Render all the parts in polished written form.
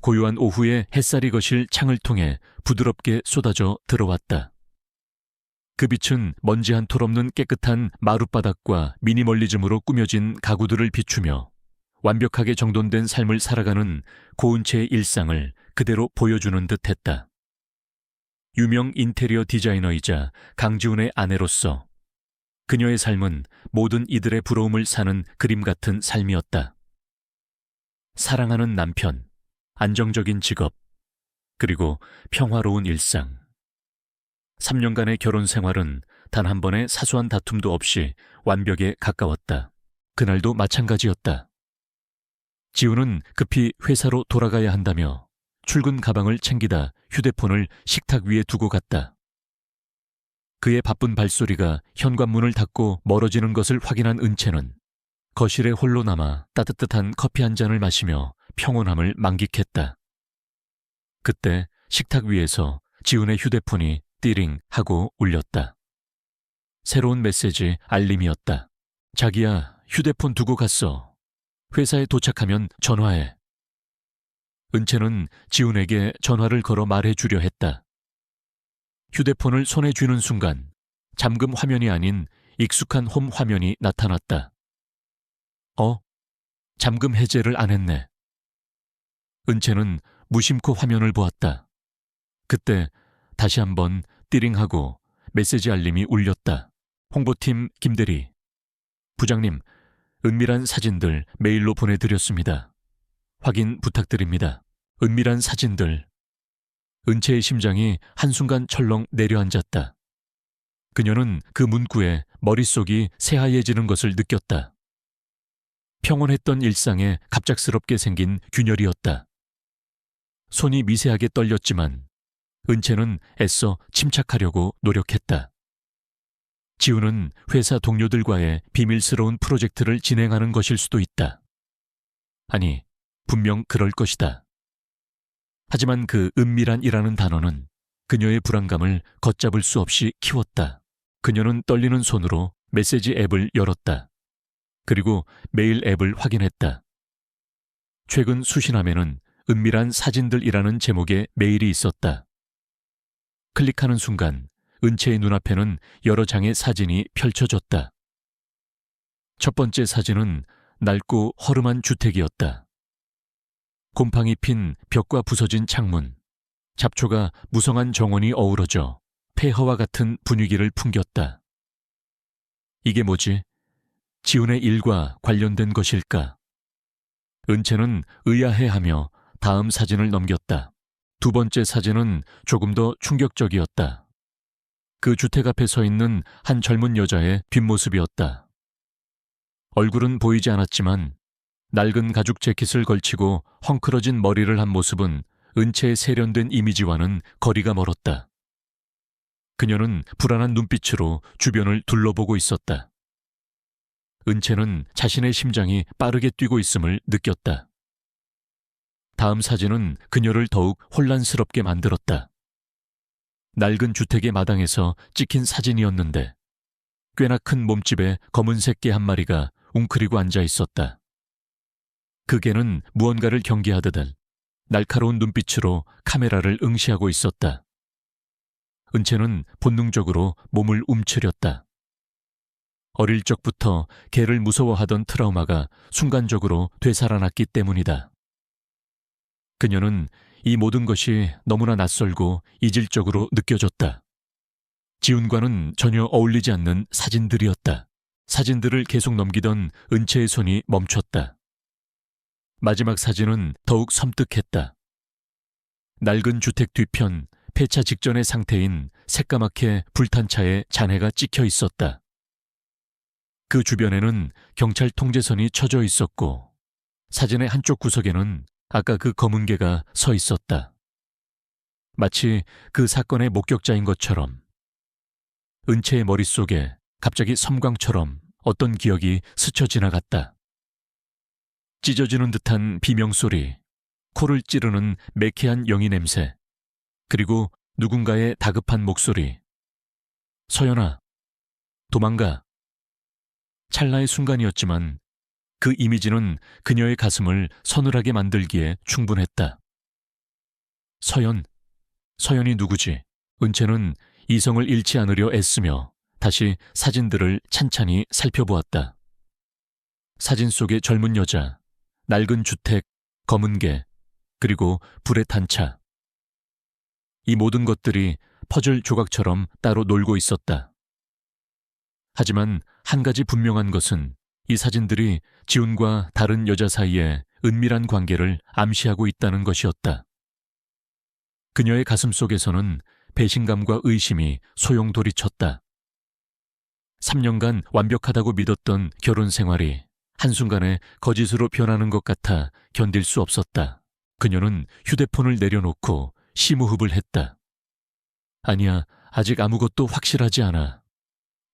고요한 오후에 햇살이 거실 창을 통해 부드럽게 쏟아져 들어왔다. 그 빛은 먼지 한 톨 없는 깨끗한 마룻바닥과 미니멀리즘으로 꾸며진 가구들을 비추며 완벽하게 정돈된 삶을 살아가는 고은채의 일상을 그대로 보여주는 듯했다. 유명 인테리어 디자이너이자 강지훈의 아내로서 그녀의 삶은 모든 이들의 부러움을 사는 그림 같은 삶이었다. 사랑하는 남편, 안정적인 직업, 그리고 평화로운 일상. 3년간의 결혼 생활은 단 한 번의 사소한 다툼도 없이 완벽에 가까웠다. 그날도 마찬가지였다. 지우는 급히 회사로 돌아가야 한다며 출근 가방을 챙기다 휴대폰을 식탁 위에 두고 갔다. 그의 바쁜 발소리가 현관문을 닫고 멀어지는 것을 확인한 은채는 거실에 홀로 남아 따뜻한 커피 한 잔을 마시며 평온함을 만끽했다. 그때 식탁 위에서 지훈의 휴대폰이 띠링 하고 울렸다. 새로운 메시지 알림이었다. 자기야, 휴대폰 두고 갔어. 회사에 도착하면 전화해. 은채는 지훈에게 전화를 걸어 말해주려 했다. 휴대폰을 손에 쥐는 순간 잠금 화면이 아닌 익숙한 홈 화면이 나타났다. 잠금 해제를 안 했네. 은채는 무심코 화면을 보았다. 그때 다시 한번 띠링하고 메시지 알림이 울렸다. 홍보팀 김대리. 부장님, 은밀한 사진들 메일로 보내드렸습니다. 확인 부탁드립니다. 은밀한 사진들. 은채의 심장이 한순간 철렁 내려앉았다. 그녀는 그 문구에 머릿속이 새하얘지는 것을 느꼈다. 평온했던 일상에 갑작스럽게 생긴 균열이었다. 손이 미세하게 떨렸지만 은채는 애써 침착하려고 노력했다. 지우는 회사 동료들과의 비밀스러운 프로젝트를 진행하는 것일 수도 있다. 아니, 분명 그럴 것이다. 하지만 그 은밀한이라는 단어는 그녀의 불안감을 걷잡을 수 없이 키웠다. 그녀는 떨리는 손으로 메시지 앱을 열었다. 그리고 메일 앱을 확인했다. 최근 수신함에는 은밀한 사진들이라는 제목의 메일이 있었다. 클릭하는 순간 은채의 눈앞에는 여러 장의 사진이 펼쳐졌다. 첫 번째 사진은 낡고 허름한 주택이었다. 곰팡이 핀 벽과 부서진 창문, 잡초가 무성한 정원이 어우러져 폐허와 같은 분위기를 풍겼다. 이게 뭐지? 지훈의 일과 관련된 것일까? 은채는 의아해하며 다음 사진을 넘겼다. 두 번째 사진은 조금 더 충격적이었다. 그 주택 앞에 서 있는 한 젊은 여자의 뒷모습이었다. 얼굴은 보이지 않았지만 낡은 가죽 재킷을 걸치고 헝클어진 머리를 한 모습은 은채의 세련된 이미지와는 거리가 멀었다. 그녀는 불안한 눈빛으로 주변을 둘러보고 있었다. 은채는 자신의 심장이 빠르게 뛰고 있음을 느꼈다. 다음 사진은 그녀를 더욱 혼란스럽게 만들었다. 낡은 주택의 마당에서 찍힌 사진이었는데 꽤나 큰 몸집의 검은색 개 한 마리가 웅크리고 앉아 있었다. 그 개는 무언가를 경계하듯 날카로운 눈빛으로 카메라를 응시하고 있었다. 은채는 본능적으로 몸을 움츠렸다. 어릴 적부터 개를 무서워하던 트라우마가 순간적으로 되살아났기 때문이다. 그녀는 이 모든 것이 너무나 낯설고 이질적으로 느껴졌다. 지훈과는 전혀 어울리지 않는 사진들이었다. 사진들을 계속 넘기던 은채의 손이 멈췄다. 마지막 사진은 더욱 섬뜩했다. 낡은 주택 뒤편 폐차 직전의 상태인 새까맣게 불탄 차에 잔해가 찍혀 있었다. 그 주변에는 경찰 통제선이 쳐져 있었고 사진의 한쪽 구석에는 아까 그 검은 개가 서 있었다. 마치 그 사건의 목격자인 것처럼. 은채의 머릿속에 갑자기 섬광처럼 어떤 기억이 스쳐 지나갔다. 찢어지는 듯한 비명소리, 코를 찌르는 매캐한 영희 냄새, 그리고 누군가의 다급한 목소리. 서연아, 도망가. 찰나의 순간이었지만 그 이미지는 그녀의 가슴을 서늘하게 만들기에 충분했다. 서연이 누구지? 은채는 이성을 잃지 않으려 애쓰며 다시 사진들을 찬찬히 살펴보았다. 사진 속의 젊은 여자, 낡은 주택, 검은 개, 그리고 불에 탄 차. 이 모든 것들이 퍼즐 조각처럼 따로 놀고 있었다. 하지만 한 가지 분명한 것은 이 사진들이 지훈과 다른 여자 사이에 은밀한 관계를 암시하고 있다는 것이었다. 그녀의 가슴 속에서는 배신감과 의심이 소용돌이쳤다. 3년간 완벽하다고 믿었던 결혼 생활이 한순간에 거짓으로 변하는 것 같아 견딜 수 없었다. 그녀는 휴대폰을 내려놓고 심호흡을 했다. 아니야, 아직 아무것도 확실하지 않아.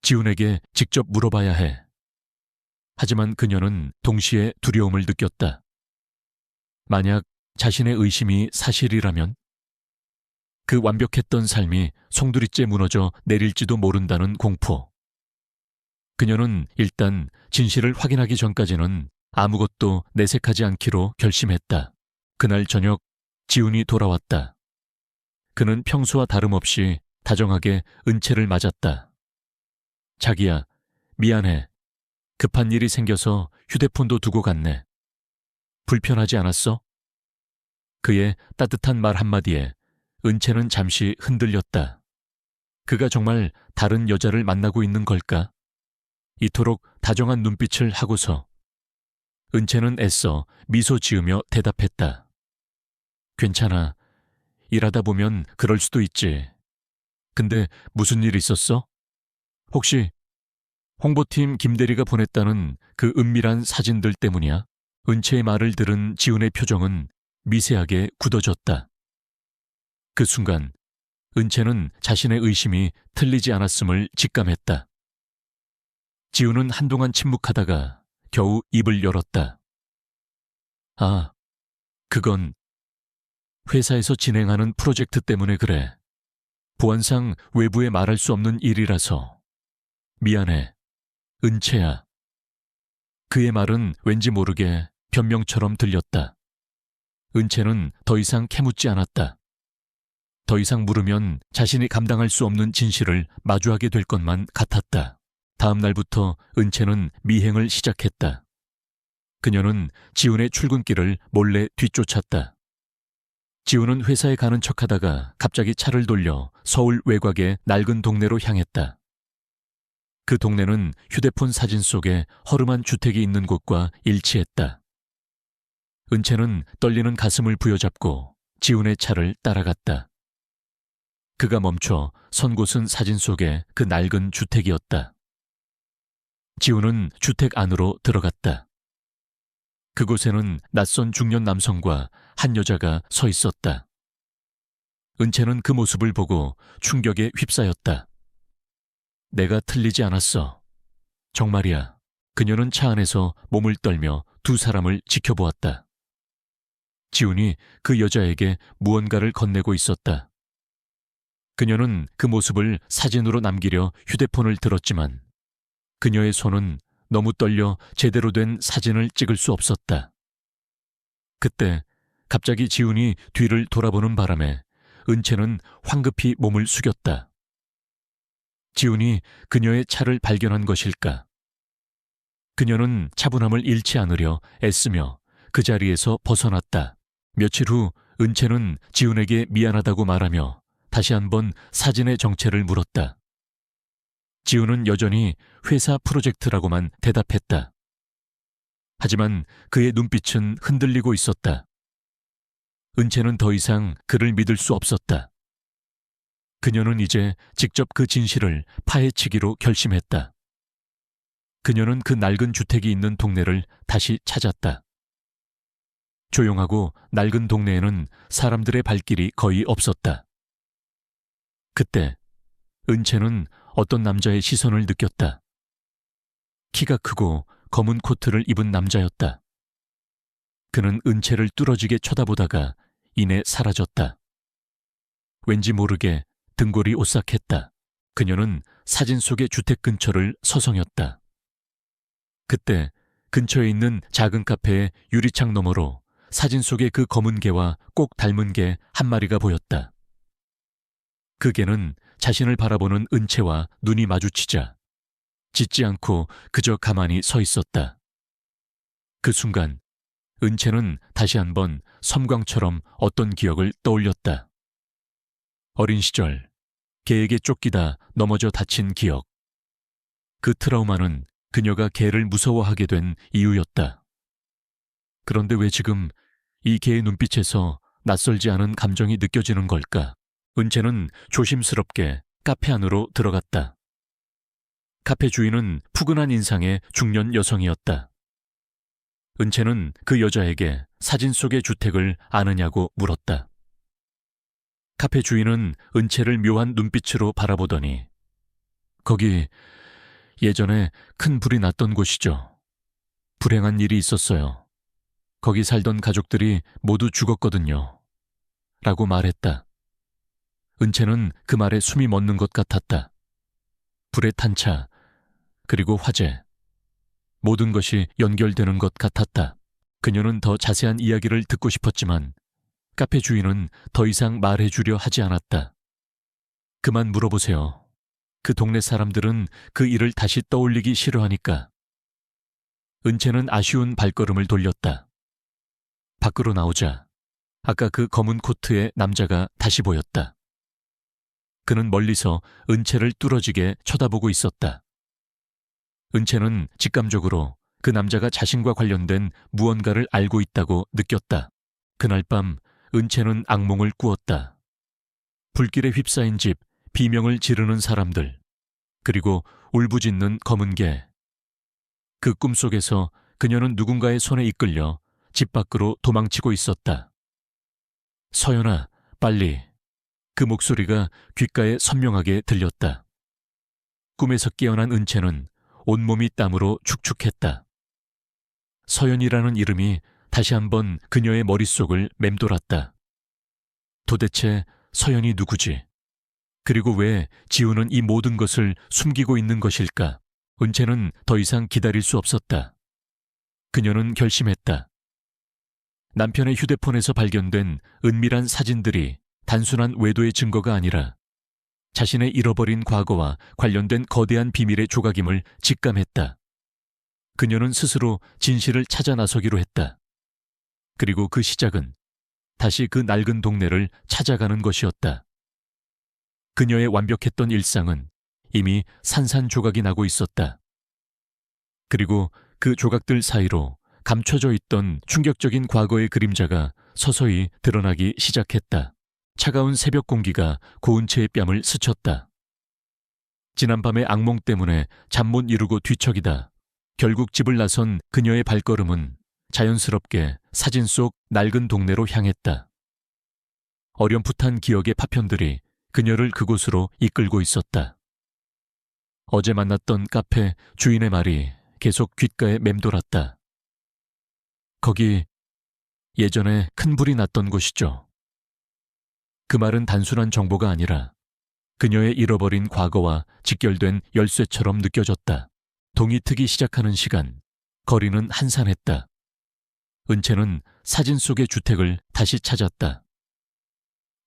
지훈에게 직접 물어봐야 해. 하지만 그녀는 동시에 두려움을 느꼈다. 만약 자신의 의심이 사실이라면? 그 완벽했던 삶이 송두리째 무너져 내릴지도 모른다는 공포. 그녀는 일단 진실을 확인하기 전까지는 아무것도 내색하지 않기로 결심했다. 그날 저녁 지훈이 돌아왔다. 그는 평소와 다름없이 다정하게 은채를 맞았다. 자기야, 미안해. 급한 일이 생겨서 휴대폰도 두고 갔네. 불편하지 않았어? 그의 따뜻한 말 한마디에 은채는 잠시 흔들렸다. 그가 정말 다른 여자를 만나고 있는 걸까? 이토록 다정한 눈빛을 하고서 은채는 애써 미소 지으며 대답했다. 괜찮아. 일하다 보면 그럴 수도 있지. 근데 무슨 일 있었어? 혹시 홍보팀 김대리가 보냈다는 그 은밀한 사진들 때문이야? 은채의 말을 들은 지훈의 표정은 미세하게 굳어졌다. 그 순간 은채는 자신의 의심이 틀리지 않았음을 직감했다. 지훈은 한동안 침묵하다가 겨우 입을 열었다. 아, 그건 회사에서 진행하는 프로젝트 때문에 그래. 보안상 외부에 말할 수 없는 일이라서. 미안해. 은채야. 그의 말은 왠지 모르게 변명처럼 들렸다. 은채는 더 이상 캐묻지 않았다. 더 이상 물으면 자신이 감당할 수 없는 진실을 마주하게 될 것만 같았다. 다음 날부터 은채는 미행을 시작했다. 그녀는 지훈의 출근길을 몰래 뒤쫓았다. 지훈은 회사에 가는 척하다가 갑자기 차를 돌려 서울 외곽의 낡은 동네로 향했다. 그 동네는 휴대폰 사진 속에 허름한 주택이 있는 곳과 일치했다. 은채는 떨리는 가슴을 부여잡고 지훈의 차를 따라갔다. 그가 멈춰 선 곳은 사진 속의 그 낡은 주택이었다. 지훈은 주택 안으로 들어갔다. 그곳에는 낯선 중년 남성과 한 여자가 서 있었다. 은채는 그 모습을 보고 충격에 휩싸였다. 내가 틀리지 않았어. 정말이야. 그녀는 차 안에서 몸을 떨며 두 사람을 지켜보았다. 지훈이 그 여자에게 무언가를 건네고 있었다. 그녀는 그 모습을 사진으로 남기려 휴대폰을 들었지만 그녀의 손은 너무 떨려 제대로 된 사진을 찍을 수 없었다. 그때 갑자기 지훈이 뒤를 돌아보는 바람에 은채는 황급히 몸을 숙였다. 지훈이 그녀의 차를 발견한 것일까? 그녀는 차분함을 잃지 않으려 애쓰며 그 자리에서 벗어났다. 며칠 후 은채는 지훈에게 미안하다고 말하며 다시 한번 사진의 정체를 물었다. 지훈은 여전히 회사 프로젝트라고만 대답했다. 하지만 그의 눈빛은 흔들리고 있었다. 은채는 더 이상 그를 믿을 수 없었다. 그녀는 이제 직접 그 진실을 파헤치기로 결심했다. 그녀는 그 낡은 주택이 있는 동네를 다시 찾았다. 조용하고 낡은 동네에는 사람들의 발길이 거의 없었다. 그때 은채는 어떤 남자의 시선을 느꼈다. 키가 크고 검은 코트를 입은 남자였다. 그는 은채를 뚫어지게 쳐다보다가 이내 사라졌다. 왠지 모르게 등골이 오싹했다. 그녀는 사진 속의 주택 근처를 서성였다. 그때 근처에 있는 작은 카페의 유리창 너머로 사진 속의 그 검은 개와 꼭 닮은 개 한 마리가 보였다. 그 개는 자신을 바라보는 은채와 눈이 마주치자 짖지 않고 그저 가만히 서 있었다. 그 순간 은채는 다시 한번 섬광처럼 어떤 기억을 떠올렸다. 어린 시절 개에게 쫓기다 넘어져 다친 기억. 그 트라우마는 그녀가 개를 무서워하게 된 이유였다. 그런데 왜 지금 이 개의 눈빛에서 낯설지 않은 감정이 느껴지는 걸까? 은채는 조심스럽게 카페 안으로 들어갔다. 카페 주인은 푸근한 인상의 중년 여성이었다. 은채는 그 여자에게 사진 속의 주택을 아느냐고 물었다. 카페 주인은 은채를 묘한 눈빛으로 바라보더니 거기 예전에 큰 불이 났던 곳이죠. 불행한 일이 있었어요. 거기 살던 가족들이 모두 죽었거든요. 라고 말했다. 은채는 그 말에 숨이 멎는 것 같았다. 불에 탄 차, 그리고 화재. 모든 것이 연결되는 것 같았다. 그녀는 더 자세한 이야기를 듣고 싶었지만 카페 주인은 더 이상 말해주려 하지 않았다. 그만 물어보세요. 그 동네 사람들은 그 일을 다시 떠올리기 싫어하니까. 은채는 아쉬운 발걸음을 돌렸다. 밖으로 나오자 아까 그 검은 코트의 남자가 다시 보였다. 그는 멀리서 은채를 뚫어지게 쳐다보고 있었다. 은채는 직감적으로 그 남자가 자신과 관련된 무언가를 알고 있다고 느꼈다. 그날 밤 은채는 악몽을 꾸었다. 불길에 휩싸인 집, 비명을 지르는 사람들, 그리고 울부짖는 검은 개. 그 꿈속에서 그녀는 누군가의 손에 이끌려 집 밖으로 도망치고 있었다. 서연아, 빨리. 그 목소리가 귓가에 선명하게 들렸다. 꿈에서 깨어난 은채는 온몸이 땀으로 축축했다. 서연이라는 이름이 다시 한번 그녀의 머릿속을 맴돌았다. 도대체 서연이 누구지? 그리고 왜 지우는 이 모든 것을 숨기고 있는 것일까? 은채는 더 이상 기다릴 수 없었다. 그녀는 결심했다. 남편의 휴대폰에서 발견된 은밀한 사진들이 단순한 외도의 증거가 아니라 자신의 잃어버린 과거와 관련된 거대한 비밀의 조각임을 직감했다. 그녀는 스스로 진실을 찾아 나서기로 했다. 그리고 그 시작은 다시 그 낡은 동네를 찾아가는 것이었다. 그녀의 완벽했던 일상은 이미 산산조각이 나고 있었다. 그리고 그 조각들 사이로 감춰져 있던 충격적인 과거의 그림자가 서서히 드러나기 시작했다. 차가운 새벽 공기가 고운 채의 뺨을 스쳤다. 지난밤의 악몽 때문에 잠 못 이루고 뒤척이다 결국 집을 나선 그녀의 발걸음은 자연스럽게 사진 속 낡은 동네로 향했다. 어렴풋한 기억의 파편들이 그녀를 그곳으로 이끌고 있었다. 어제 만났던 카페 주인의 말이 계속 귓가에 맴돌았다. 거기 예전에 큰 불이 났던 곳이죠. 그 말은 단순한 정보가 아니라 그녀의 잃어버린 과거와 직결된 열쇠처럼 느껴졌다. 동이 트기 시작하는 시간, 거리는 한산했다. 은채는 사진 속의 주택을 다시 찾았다.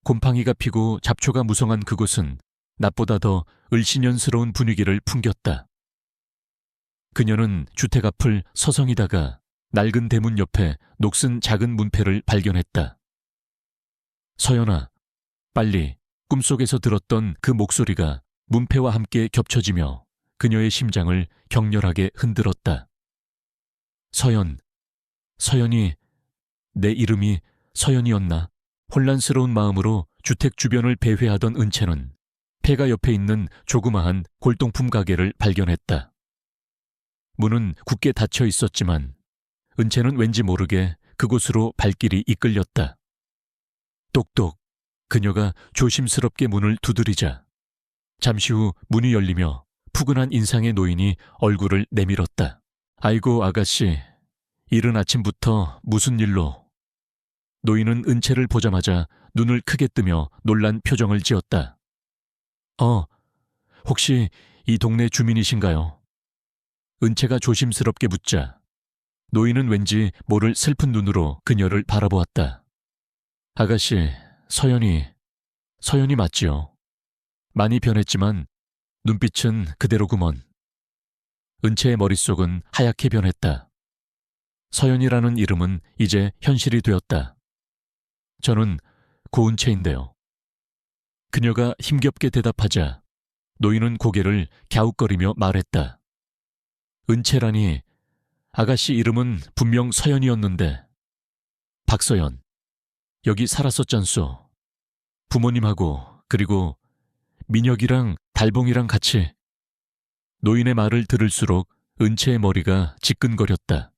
곰팡이가 피고 잡초가 무성한 그곳은 낮보다 더 을씨년스러운 분위기를 풍겼다. 그녀는 주택 앞을 서성이다가 낡은 대문 옆에 녹슨 작은 문패를 발견했다. 서연아, 빨리. 꿈속에서 들었던 그 목소리가 문패와 함께 겹쳐지며 그녀의 심장을 격렬하게 흔들었다. 서연, 서연이, 내 이름이 서연이었나? 혼란스러운 마음으로 주택 주변을 배회하던 은채는 폐가 옆에 있는 조그마한 골동품 가게를 발견했다. 문은 굳게 닫혀 있었지만 은채는 왠지 모르게 그곳으로 발길이 이끌렸다. 똑똑. 그녀가 조심스럽게 문을 두드리자 잠시 후 문이 열리며 푸근한 인상의 노인이 얼굴을 내밀었다. 아이고 아가씨, 이른 아침부터 무슨 일로? 노인은 은채를 보자마자 눈을 크게 뜨며 놀란 표정을 지었다. 혹시 이 동네 주민이신가요? 은채가 조심스럽게 묻자 노인은 왠지 모를 슬픈 눈으로 그녀를 바라보았다. 아가씨, 서연이 맞지요. 많이 변했지만 눈빛은 그대로구먼. 은채의 머릿속은 하얗게 변했다. 서연이라는 이름은 이제 현실이 되었다. 저는 고은채인데요. 그녀가 힘겹게 대답하자 노인은 고개를 갸웃거리며 말했다. 은채라니, 아가씨 이름은 분명 서연이었는데. 박서연, 여기 살았었잖소. 부모님하고 그리고 민혁이랑 달봉이랑 같이. 노인의 말을 들을수록 은채의 머리가 지끈거렸다.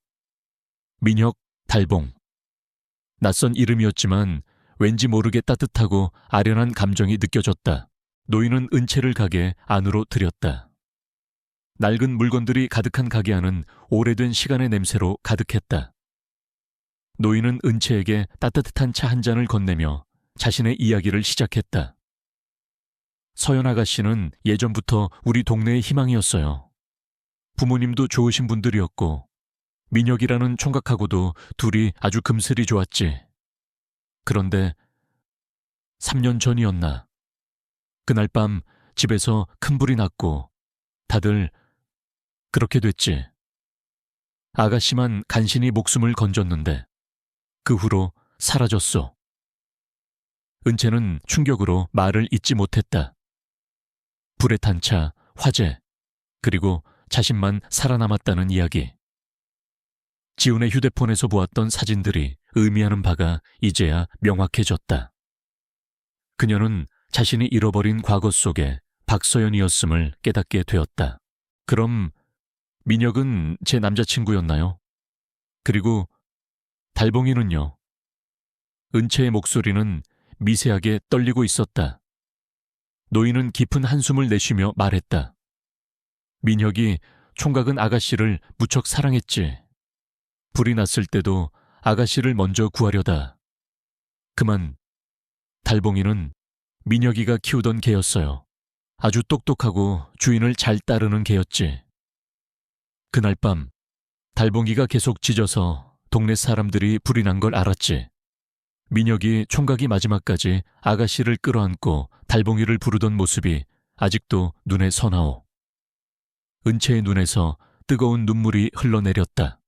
민혁, 달봉. 낯선 이름이었지만 왠지 모르게 따뜻하고 아련한 감정이 느껴졌다. 노인은 은채를 가게 안으로 들였다. 낡은 물건들이 가득한 가게 안은 오래된 시간의 냄새로 가득했다. 노인은 은채에게 따뜻한 차 한 잔을 건네며 자신의 이야기를 시작했다. 서연 아가씨는 예전부터 우리 동네의 희망이었어요. 부모님도 좋으신 분들이었고 민혁이라는 총각하고도 둘이 아주 금슬이 좋았지. 그런데 3년 전이었나. 그날 밤 집에서 큰 불이 났고 다들 그렇게 됐지. 아가씨만 간신히 목숨을 건졌는데 그 후로 사라졌소. 은채는 충격으로 말을 잇지 못했다. 불에 탄 차, 화재, 그리고 자신만 살아남았다는 이야기. 지훈의 휴대폰에서 보았던 사진들이 의미하는 바가 이제야 명확해졌다. 그녀는 자신이 잃어버린 과거 속에 박서연이었음을 깨닫게 되었다. 그럼 민혁은 제 남자친구였나요? 그리고 달봉이는요? 은채의 목소리는 미세하게 떨리고 있었다. 노인은 깊은 한숨을 내쉬며 말했다. 민혁이 총각은 아가씨를 무척 사랑했지. 불이 났을 때도 아가씨를 먼저 구하려다. 그만 달봉이는 민혁이가 키우던 개였어요. 아주 똑똑하고 주인을 잘 따르는 개였지. 그날 밤 달봉이가 계속 짖어서 동네 사람들이 불이 난 걸 알았지. 민혁이 총각이 마지막까지 아가씨를 끌어안고 달봉이를 부르던 모습이 아직도 눈에 선하오. 은채의 눈에서 뜨거운 눈물이 흘러내렸다.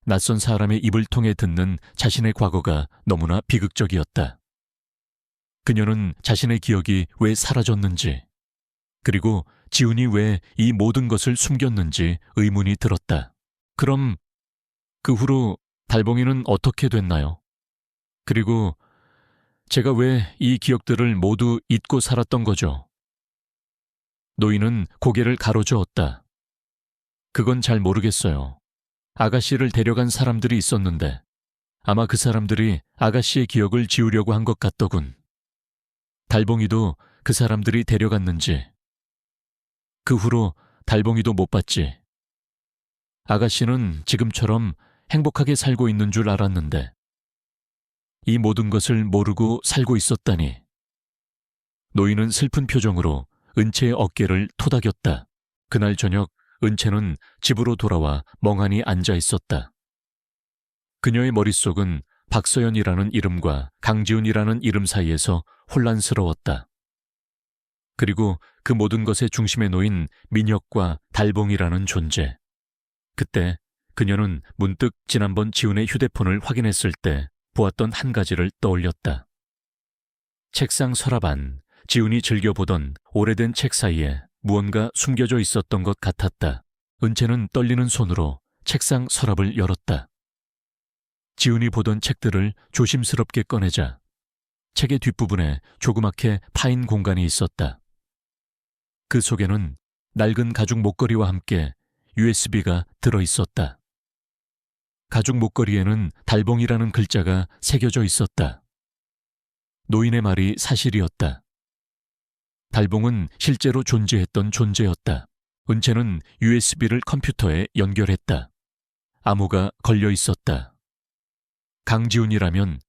낯선 사람의 입을 통해 듣는 자신의 과거가 너무나 비극적이었다. 그녀는 자신의 기억이 왜 사라졌는지, 그리고 지훈이 왜 이 모든 것을 숨겼는지 의문이 들었다. 그럼 그 후로 달봉이는 어떻게 됐나요? 그리고 제가 왜 이 기억들을 모두 잊고 살았던 거죠? 노인은 고개를 가로저었다. 그건 잘 모르겠어요. 아가씨를 데려간 사람들이 있었는데 아마 그 사람들이 아가씨의 기억을 지우려고 한 것 같더군. 달봉이도 그 사람들이 데려갔는지. 그 후로 달봉이도 못 봤지. 아가씨는 지금처럼 행복하게 살고 있는 줄 알았는데 이 모든 것을 모르고 살고 있었다니. 노인은 슬픈 표정으로 은채의 어깨를 토닥였다. 그날 저녁 은채는 집으로 돌아와 멍하니 앉아 있었다. 그녀의 머릿속은 박서연이라는 이름과 강지훈이라는 이름 사이에서 혼란스러웠다. 그리고 그 모든 것의 중심에 놓인 민혁과 달봉이라는 존재. 그때 그녀는 문득 지난번 지훈의 휴대폰을 확인했을 때 보았던 한 가지를 떠올렸다. 책상 서랍 안, 지훈이 즐겨보던 오래된 책 사이에 무언가 숨겨져 있었던 것 같았다. 은채는 떨리는 손으로 책상 서랍을 열었다. 지훈이 보던 책들을 조심스럽게 꺼내자 책의 뒷부분에 조그맣게 파인 공간이 있었다. 그 속에는 낡은 가죽 목걸이와 함께 USB가 들어있었다. 가죽 목걸이에는 달봉이라는 글자가 새겨져 있었다. 노인의 말이 사실이었다. 달봉은 실제로 존재했던 존재였다. 은채는 USB를 컴퓨터에 연결했다. 암호가 걸려 있었다. 강지훈이라면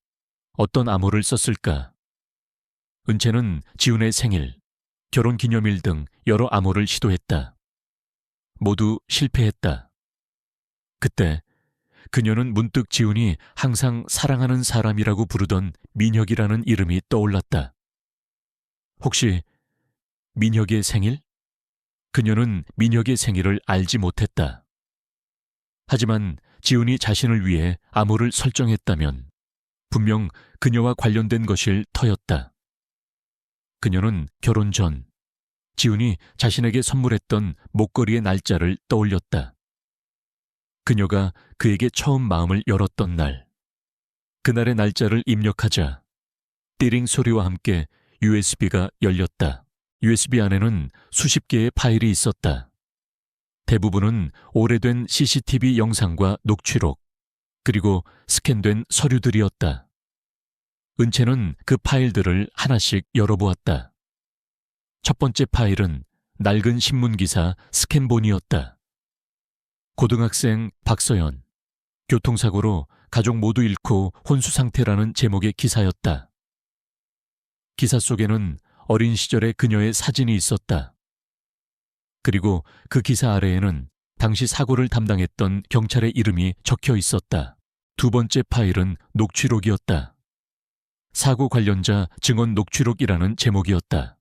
어떤 암호를 썼을까? 은채는 지훈의 생일, 결혼기념일 등 여러 암호를 시도했다. 모두 실패했다. 그때 그녀는 문득 지훈이 항상 사랑하는 사람이라고 부르던 민혁이라는 이름이 떠올랐다. 혹시 민혁의 생일? 그녀는 민혁의 생일을 알지 못했다. 하지만 지훈이 자신을 위해 암호를 설정했다면 분명 그녀와 관련된 것일 터였다. 그녀는 결혼 전 지훈이 자신에게 선물했던 목걸이의 날짜를 떠올렸다. 그녀가 그에게 처음 마음을 열었던 날, 그날의 날짜를 입력하자 띠링 소리와 함께 USB가 열렸다. USB 안에는 수십 개의 파일이 있었다. 대부분은 오래된 CCTV 영상과 녹취록, 그리고 스캔된 서류들이었다. 은채는 그 파일들을 하나씩 열어보았다. 첫 번째 파일은 낡은 신문기사 스캔본이었다. 고등학생 박서연, 교통사고로 가족 모두 잃고 혼수 상태라는 제목의 기사였다. 기사 속에는 어린 시절의 그녀의 사진이 있었다. 그리고 그 기사 아래에는 당시 사고를 담당했던 경찰의 이름이 적혀 있었다. 두 번째 파일은 녹취록이었다. 사고 관련자 증언 녹취록이라는 제목이었다.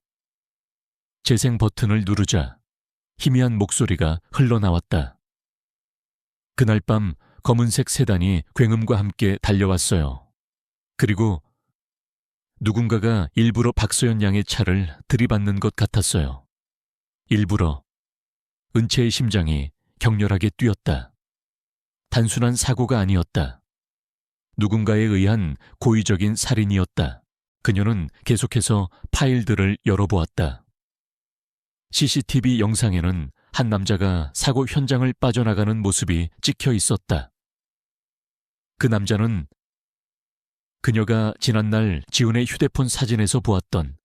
재생 버튼을 누르자 희미한 목소리가 흘러나왔다. 그날 밤 검은색 세단이 굉음과 함께 달려왔어요. 그리고 누군가가 일부러 박소연 양의 차를 들이받는 것 같았어요. 일부러. 은채의 심장이 격렬하게 뛰었다. 단순한 사고가 아니었다. 누군가에 의한 고의적인 살인이었다. 그녀는 계속해서 파일들을 열어보았다. CCTV 영상에는 한 남자가 사고 현장을 빠져나가는 모습이 찍혀 있었다. 그 남자는 그녀가 지난날 지훈의 휴대폰 사진에서 보았던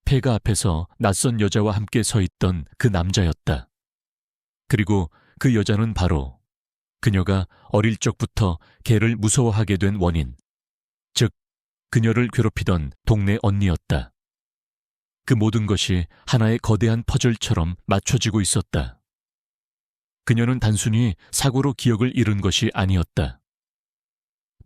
폐가 앞에서 낯선 여자와 함께 서 있던 그 남자였다. 그리고 그 여자는 바로 그녀가 어릴 적부터 걔를 무서워하게 된 원인, 즉 그녀를 괴롭히던 동네 언니였다. 그 모든 것이 하나의 거대한 퍼즐처럼 맞춰지고 있었다. 그녀는 단순히 사고로 기억을 잃은 것이 아니었다.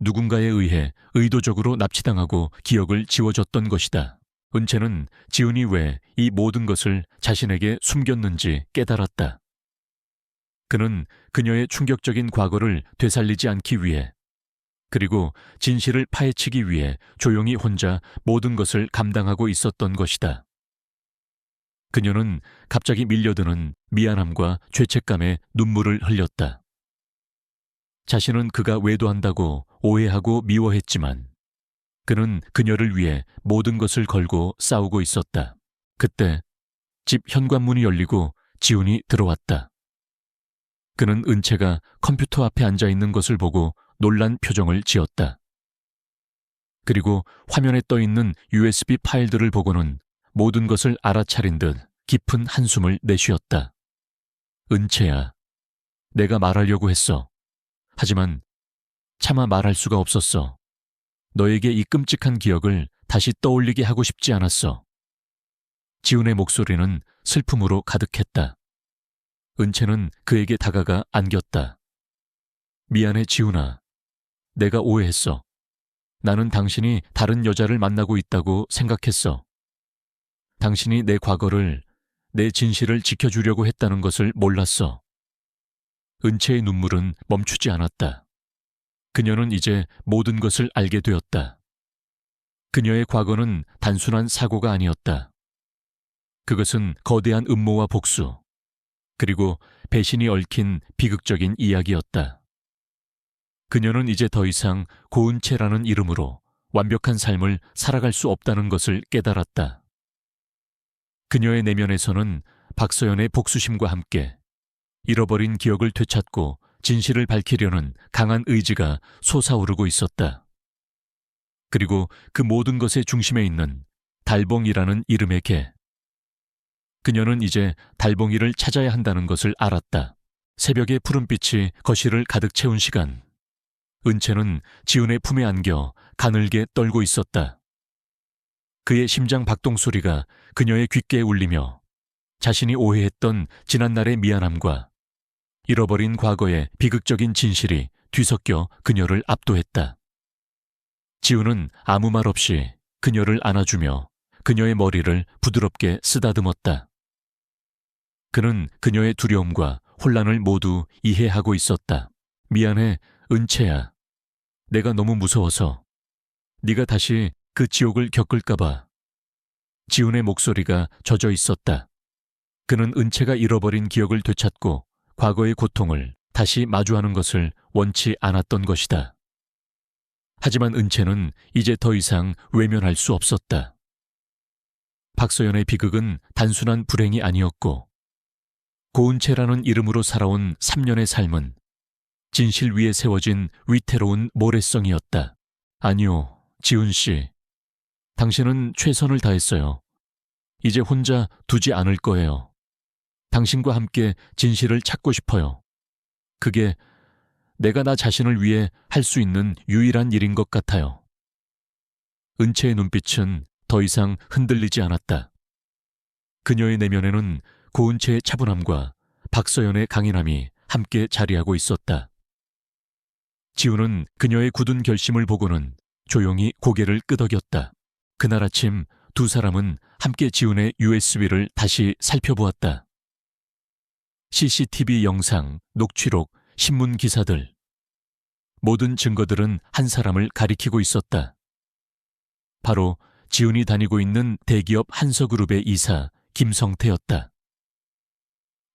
누군가에 의해 의도적으로 납치당하고 기억을 지워줬던 것이다. 은채는 지훈이 왜 이 모든 것을 자신에게 숨겼는지 깨달았다. 그는 그녀의 충격적인 과거를 되살리지 않기 위해, 그리고 진실을 파헤치기 위해 조용히 혼자 모든 것을 감당하고 있었던 것이다. 그녀는 갑자기 밀려드는 미안함과 죄책감에 눈물을 흘렸다. 자신은 그가 외도한다고 오해하고 미워했지만 그는 그녀를 위해 모든 것을 걸고 싸우고 있었다. 그때 집 현관문이 열리고 지훈이 들어왔다. 그는 은채가 컴퓨터 앞에 앉아 있는 것을 보고 놀란 표정을 지었다. 그리고 화면에 떠 있는 USB 파일들을 보고는 모든 것을 알아차린 듯 깊은 한숨을 내쉬었다. 은채야, 내가 말하려고 했어. 하지만 차마 말할 수가 없었어. 너에게 이 끔찍한 기억을 다시 떠올리게 하고 싶지 않았어. 지훈의 목소리는 슬픔으로 가득했다. 은채는 그에게 다가가 안겼다. 미안해, 지훈아. 내가 오해했어. 나는 당신이 다른 여자를 만나고 있다고 생각했어. 당신이 내 과거를, 내 진실을 지켜주려고 했다는 것을 몰랐어. 은채의 눈물은 멈추지 않았다. 그녀는 이제 모든 것을 알게 되었다. 그녀의 과거는 단순한 사고가 아니었다. 그것은 거대한 음모와 복수, 그리고 배신이 얽힌 비극적인 이야기였다. 그녀는 이제 더 이상 고은채라는 이름으로 완벽한 삶을 살아갈 수 없다는 것을 깨달았다. 그녀의 내면에서는 박서연의 복수심과 함께 잃어버린 기억을 되찾고 진실을 밝히려는 강한 의지가 솟아오르고 있었다. 그리고 그 모든 것의 중심에 있는 달봉이라는 이름의 개. 그녀는 이제 달봉이를 찾아야 한다는 것을 알았다. 새벽의 푸른빛이 거실을 가득 채운 시간. 은채는 지훈의 품에 안겨 가늘게 떨고 있었다. 그의 심장 박동 소리가 그녀의 귓가에 울리며 자신이 오해했던 지난날의 미안함과 잃어버린 과거의 비극적인 진실이 뒤섞여 그녀를 압도했다. 지우는 아무 말 없이 그녀를 안아주며 그녀의 머리를 부드럽게 쓰다듬었다. 그는 그녀의 두려움과 혼란을 모두 이해하고 있었다. 미안해, 은채야. 내가 너무 무서워서. 네가 다시 그 지옥을 겪을까봐. 지훈의 목소리가 젖어 있었다. 그는 은채가 잃어버린 기억을 되찾고 과거의 고통을 다시 마주하는 것을 원치 않았던 것이다. 하지만 은채는 이제 더 이상 외면할 수 없었다. 박서연의 비극은 단순한 불행이 아니었고 고은채라는 이름으로 살아온 3년의 삶은 진실 위에 세워진 위태로운 모래성이었다. 아니요, 지훈 씨. 당신은 최선을 다했어요. 이제 혼자 두지 않을 거예요. 당신과 함께 진실을 찾고 싶어요. 그게 내가 나 자신을 위해 할 수 있는 유일한 일인 것 같아요. 은채의 눈빛은 더 이상 흔들리지 않았다. 그녀의 내면에는 고은채의 차분함과 박서연의 강인함이 함께 자리하고 있었다. 지우는 그녀의 굳은 결심을 보고는 조용히 고개를 끄덕였다. 그날 아침 두 사람은 함께 지훈의 USB를 다시 살펴보았다. CCTV 영상, 녹취록, 신문 기사들. 모든 증거들은 한 사람을 가리키고 있었다. 바로 지훈이 다니고 있는 대기업 한서그룹의 이사 김성태였다.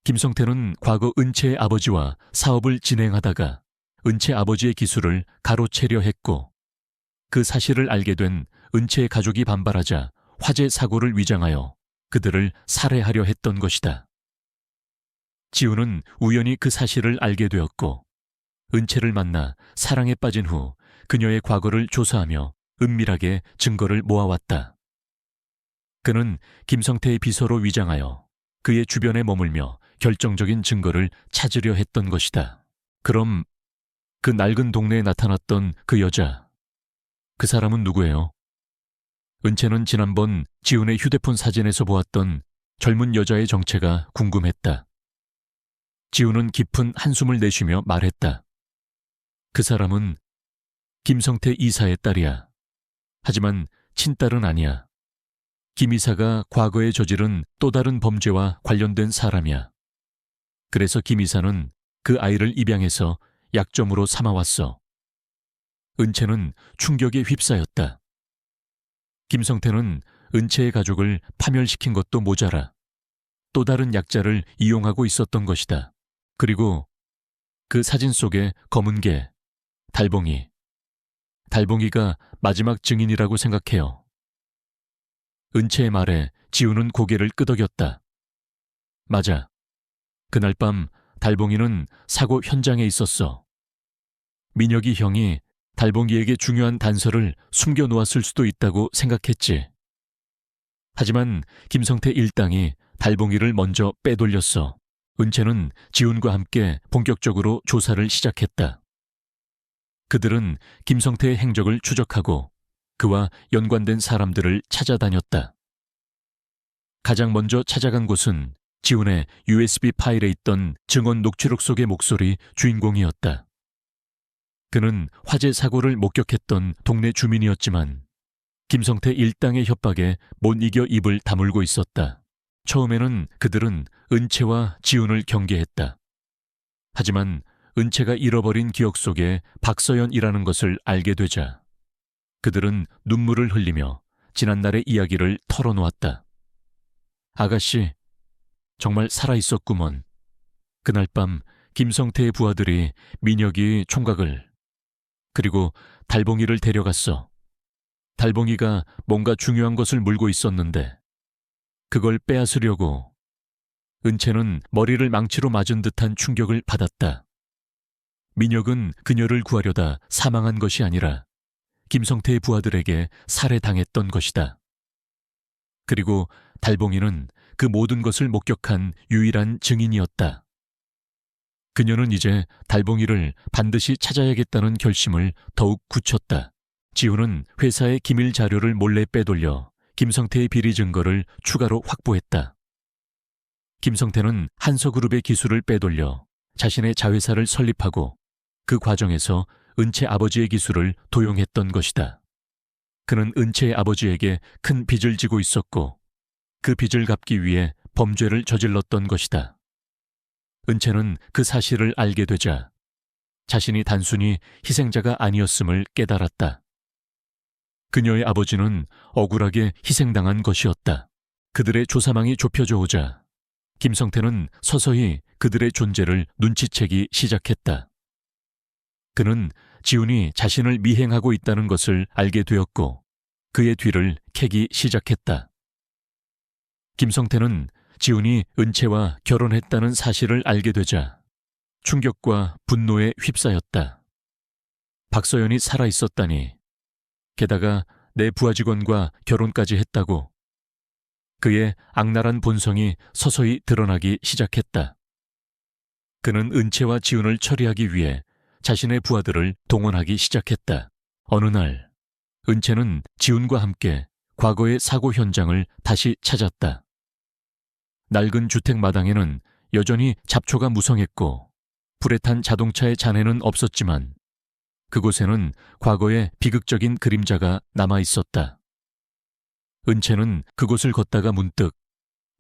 김성태는 과거 은채의 아버지와 사업을 진행하다가 은채 아버지의 기술을 가로채려 했고 그 사실을 알게 된 은채의 가족이 반발하자 화재 사고를 위장하여 그들을 살해하려 했던 것이다. 지훈은 우연히 그 사실을 알게 되었고 은채를 만나 사랑에 빠진 후 그녀의 과거를 조사하며 은밀하게 증거를 모아왔다. 그는 김성태의 비서로 위장하여 그의 주변에 머물며 결정적인 증거를 찾으려 했던 것이다. 그럼 그 낡은 동네에 나타났던 그 여자, 그 사람은 누구예요? 은채는 지난번 지훈의 휴대폰 사진에서 보았던 젊은 여자의 정체가 궁금했다. 지훈은 깊은 한숨을 내쉬며 말했다. 그 사람은 김성태 이사의 딸이야. 하지만 친딸은 아니야. 김 이사가 과거에 저지른 또 다른 범죄와 관련된 사람이야. 그래서 김 이사는 그 아이를 입양해서 약점으로 삼아왔어. 은채는 충격에 휩싸였다. 김성태는 은채의 가족을 파멸시킨 것도 모자라 또 다른 약자를 이용하고 있었던 것이다. 그리고 그 사진 속의 검은 개, 달봉이가 마지막 증인이라고 생각해요. 은채의 말에 지우는 고개를 끄덕였다. 맞아. 그날 밤 달봉이는 사고 현장에 있었어. 민혁이 형이 달봉이에게 중요한 단서를 숨겨놓았을 수도 있다고 생각했지. 하지만 김성태 일당이 달봉이를 먼저 빼돌렸어. 은채는 지훈과 함께 본격적으로 조사를 시작했다. 그들은 김성태의 행적을 추적하고 그와 연관된 사람들을 찾아다녔다. 가장 먼저 찾아간 곳은 지훈의 USB 파일에 있던 증언 녹취록 속의 목소리 주인공이었다. 그는 화재 사고를 목격했던 동네 주민이었지만 김성태 일당의 협박에 못 이겨 입을 다물고 있었다. 처음에는 그들은 은채와 지훈을 경계했다. 하지만 은채가 잃어버린 기억 속에 박서연이라는 것을 알게 되자 그들은 눈물을 흘리며 지난날의 이야기를 털어놓았다. 아가씨, 정말 살아있었구먼. 그날 밤 김성태의 부하들이 민혁이 총각을 그리고 달봉이를 데려갔어. 달봉이가 뭔가 중요한 것을 물고 있었는데 그걸 빼앗으려고 은채는 머리를 망치로 맞은 듯한 충격을 받았다. 민혁은 그녀를 구하려다 사망한 것이 아니라 김성태의 부하들에게 살해당했던 것이다. 그리고 달봉이는 그 모든 것을 목격한 유일한 증인이었다. 그녀는 이제 달봉이를 반드시 찾아야겠다는 결심을 더욱 굳혔다. 지훈은 회사의 기밀 자료를 몰래 빼돌려 김성태의 비리 증거를 추가로 확보했다. 김성태는 한서그룹의 기술을 빼돌려 자신의 자회사를 설립하고 그 과정에서 은채 아버지의 기술을 도용했던 것이다. 그는 은채의 아버지에게 큰 빚을 지고 있었고 그 빚을 갚기 위해 범죄를 저질렀던 것이다. 은채는 그 사실을 알게 되자 자신이 단순히 희생자가 아니었음을 깨달았다. 그녀의 아버지는 억울하게 희생당한 것이었다. 그들의 조사망이 좁혀져 오자 김성태는 서서히 그들의 존재를 눈치채기 시작했다. 그는 지훈이 자신을 미행하고 있다는 것을 알게 되었고 그의 뒤를 캐기 시작했다. 김성태는 지훈이 은채와 결혼했다는 사실을 알게 되자 충격과 분노에 휩싸였다. 박서연이 살아있었다니, 게다가 내 부하 직원과 결혼까지 했다고. 그의 악랄한 본성이 서서히 드러나기 시작했다. 그는 은채와 지훈을 처리하기 위해 자신의 부하들을 동원하기 시작했다. 어느 날 은채는 지훈과 함께 과거의 사고 현장을 다시 찾았다. 낡은 주택 마당에는 여전히 잡초가 무성했고 불에 탄 자동차의 잔해는 없었지만 그곳에는 과거의 비극적인 그림자가 남아있었다. 은채는 그곳을 걷다가 문득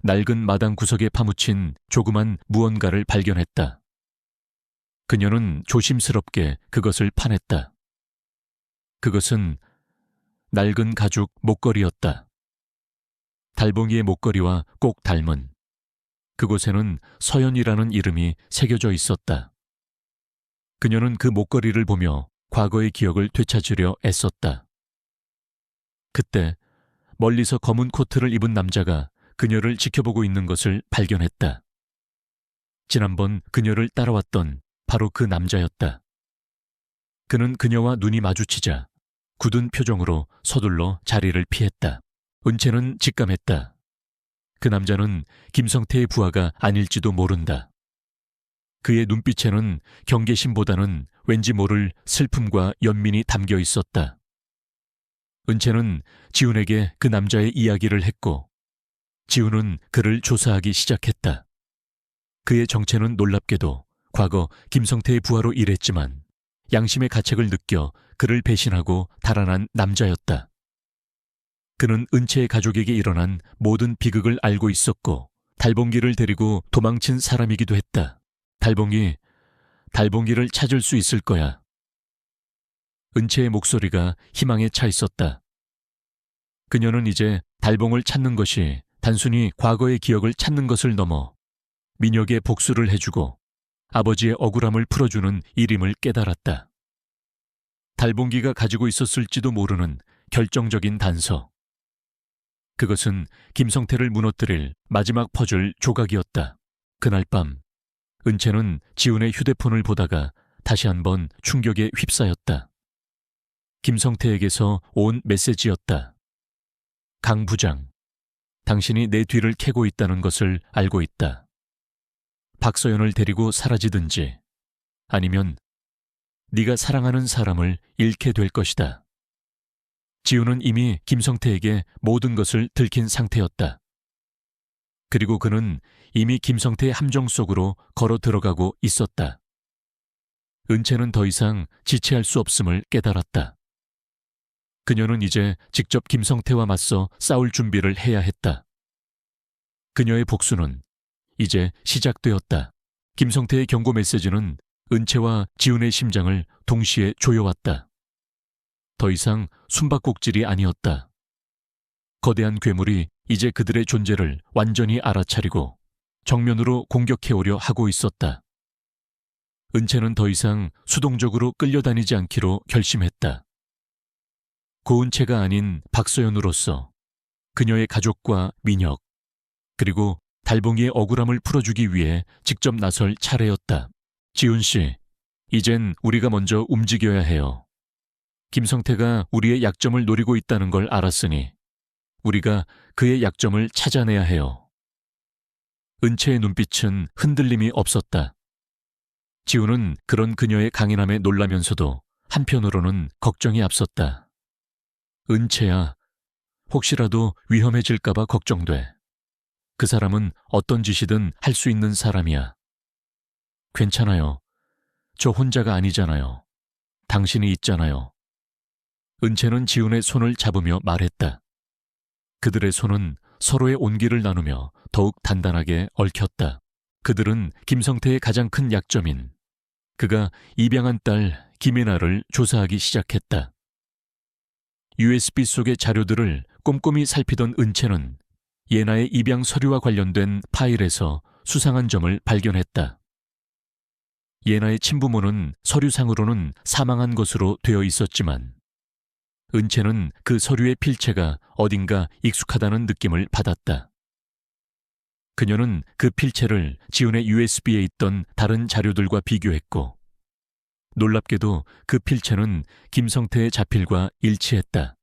낡은 마당 구석에 파묻힌 조그만 무언가를 발견했다. 그녀는 조심스럽게 그것을 파냈다. 그것은 낡은 가죽 목걸이였다. 달봉이의 목걸이와 꼭 닮은. 그곳에는 서연이라는 이름이 새겨져 있었다. 그녀는 그 목걸이를 보며 과거의 기억을 되찾으려 애썼다. 그때 멀리서 검은 코트를 입은 남자가 그녀를 지켜보고 있는 것을 발견했다. 지난번 그녀를 따라왔던 바로 그 남자였다. 그는 그녀와 눈이 마주치자 굳은 표정으로 서둘러 자리를 피했다. 은채는 직감했다. 그 남자는 김성태의 부하가 아닐지도 모른다. 그의 눈빛에는 경계심보다는 왠지 모를 슬픔과 연민이 담겨 있었다. 은채는 지훈에게 그 남자의 이야기를 했고 지훈은 그를 조사하기 시작했다. 그의 정체는 놀랍게도 과거 김성태의 부하로 일했지만 양심의 가책을 느껴 그를 배신하고 달아난 남자였다. 그는 은채의 가족에게 일어난 모든 비극을 알고 있었고 달봉기를 데리고 도망친 사람이기도 했다. 달봉기를 찾을 수 있을 거야. 은채의 목소리가 희망에 차 있었다. 그녀는 이제 달봉을 찾는 것이 단순히 과거의 기억을 찾는 것을 넘어 민혁의 복수를 해주고 아버지의 억울함을 풀어주는 일임을 깨달았다. 달봉기가 가지고 있었을지도 모르는 결정적인 단서. 그것은 김성태를 무너뜨릴 마지막 퍼즐 조각이었다. 그날 밤 은채는 지훈의 휴대폰을 보다가 다시 한번 충격에 휩싸였다. 김성태에게서 온 메시지였다. 강 부장, 당신이 내 뒤를 캐고 있다는 것을 알고 있다. 박서연을 데리고 사라지든지 아니면 네가 사랑하는 사람을 잃게 될 것이다. 지훈은 이미 김성태에게 모든 것을 들킨 상태였다. 그리고 그는 이미 김성태의 함정 속으로 걸어 들어가고 있었다. 은채는 더 이상 지체할 수 없음을 깨달았다. 그녀는 이제 직접 김성태와 맞서 싸울 준비를 해야 했다. 그녀의 복수는 이제 시작되었다. 김성태의 경고 메시지는 은채와 지훈의 심장을 동시에 조여왔다. 더 이상 숨바꼭질이 아니었다. 거대한 괴물이 이제 그들의 존재를 완전히 알아차리고 정면으로 공격해오려 하고 있었다. 은채는 더 이상 수동적으로 끌려다니지 않기로 결심했다. 고은채가 아닌 박서연으로서 그녀의 가족과 민혁, 그리고 달봉이의 억울함을 풀어주기 위해 직접 나설 차례였다. 지훈 씨, 이젠 우리가 먼저 움직여야 해요. 김성태가 우리의 약점을 노리고 있다는 걸 알았으니 우리가 그의 약점을 찾아내야 해요. 은채의 눈빛은 흔들림이 없었다. 지훈은 그런 그녀의 강인함에 놀라면서도 한편으로는 걱정이 앞섰다. 은채야, 혹시라도 위험해질까봐 걱정돼. 그 사람은 어떤 짓이든 할 수 있는 사람이야. 괜찮아요. 저 혼자가 아니잖아요. 당신이 있잖아요. 은채는 지훈의 손을 잡으며 말했다. 그들의 손은 서로의 온기를 나누며 더욱 단단하게 얽혔다. 그들은 김성태의 가장 큰 약점인 그가 입양한 딸 김이나를 조사하기 시작했다. USB 속의 자료들을 꼼꼼히 살피던 은채는 예나의 입양 서류와 관련된 파일에서 수상한 점을 발견했다. 예나의 친부모는 서류상으로는 사망한 것으로 되어 있었지만 은채는 그 서류의 필체가 어딘가 익숙하다는 느낌을 받았다. 그녀는 그 필체를 지훈의 USB에 있던 다른 자료들과 비교했고 놀랍게도 그 필체는 김성태의 자필과 일치했다.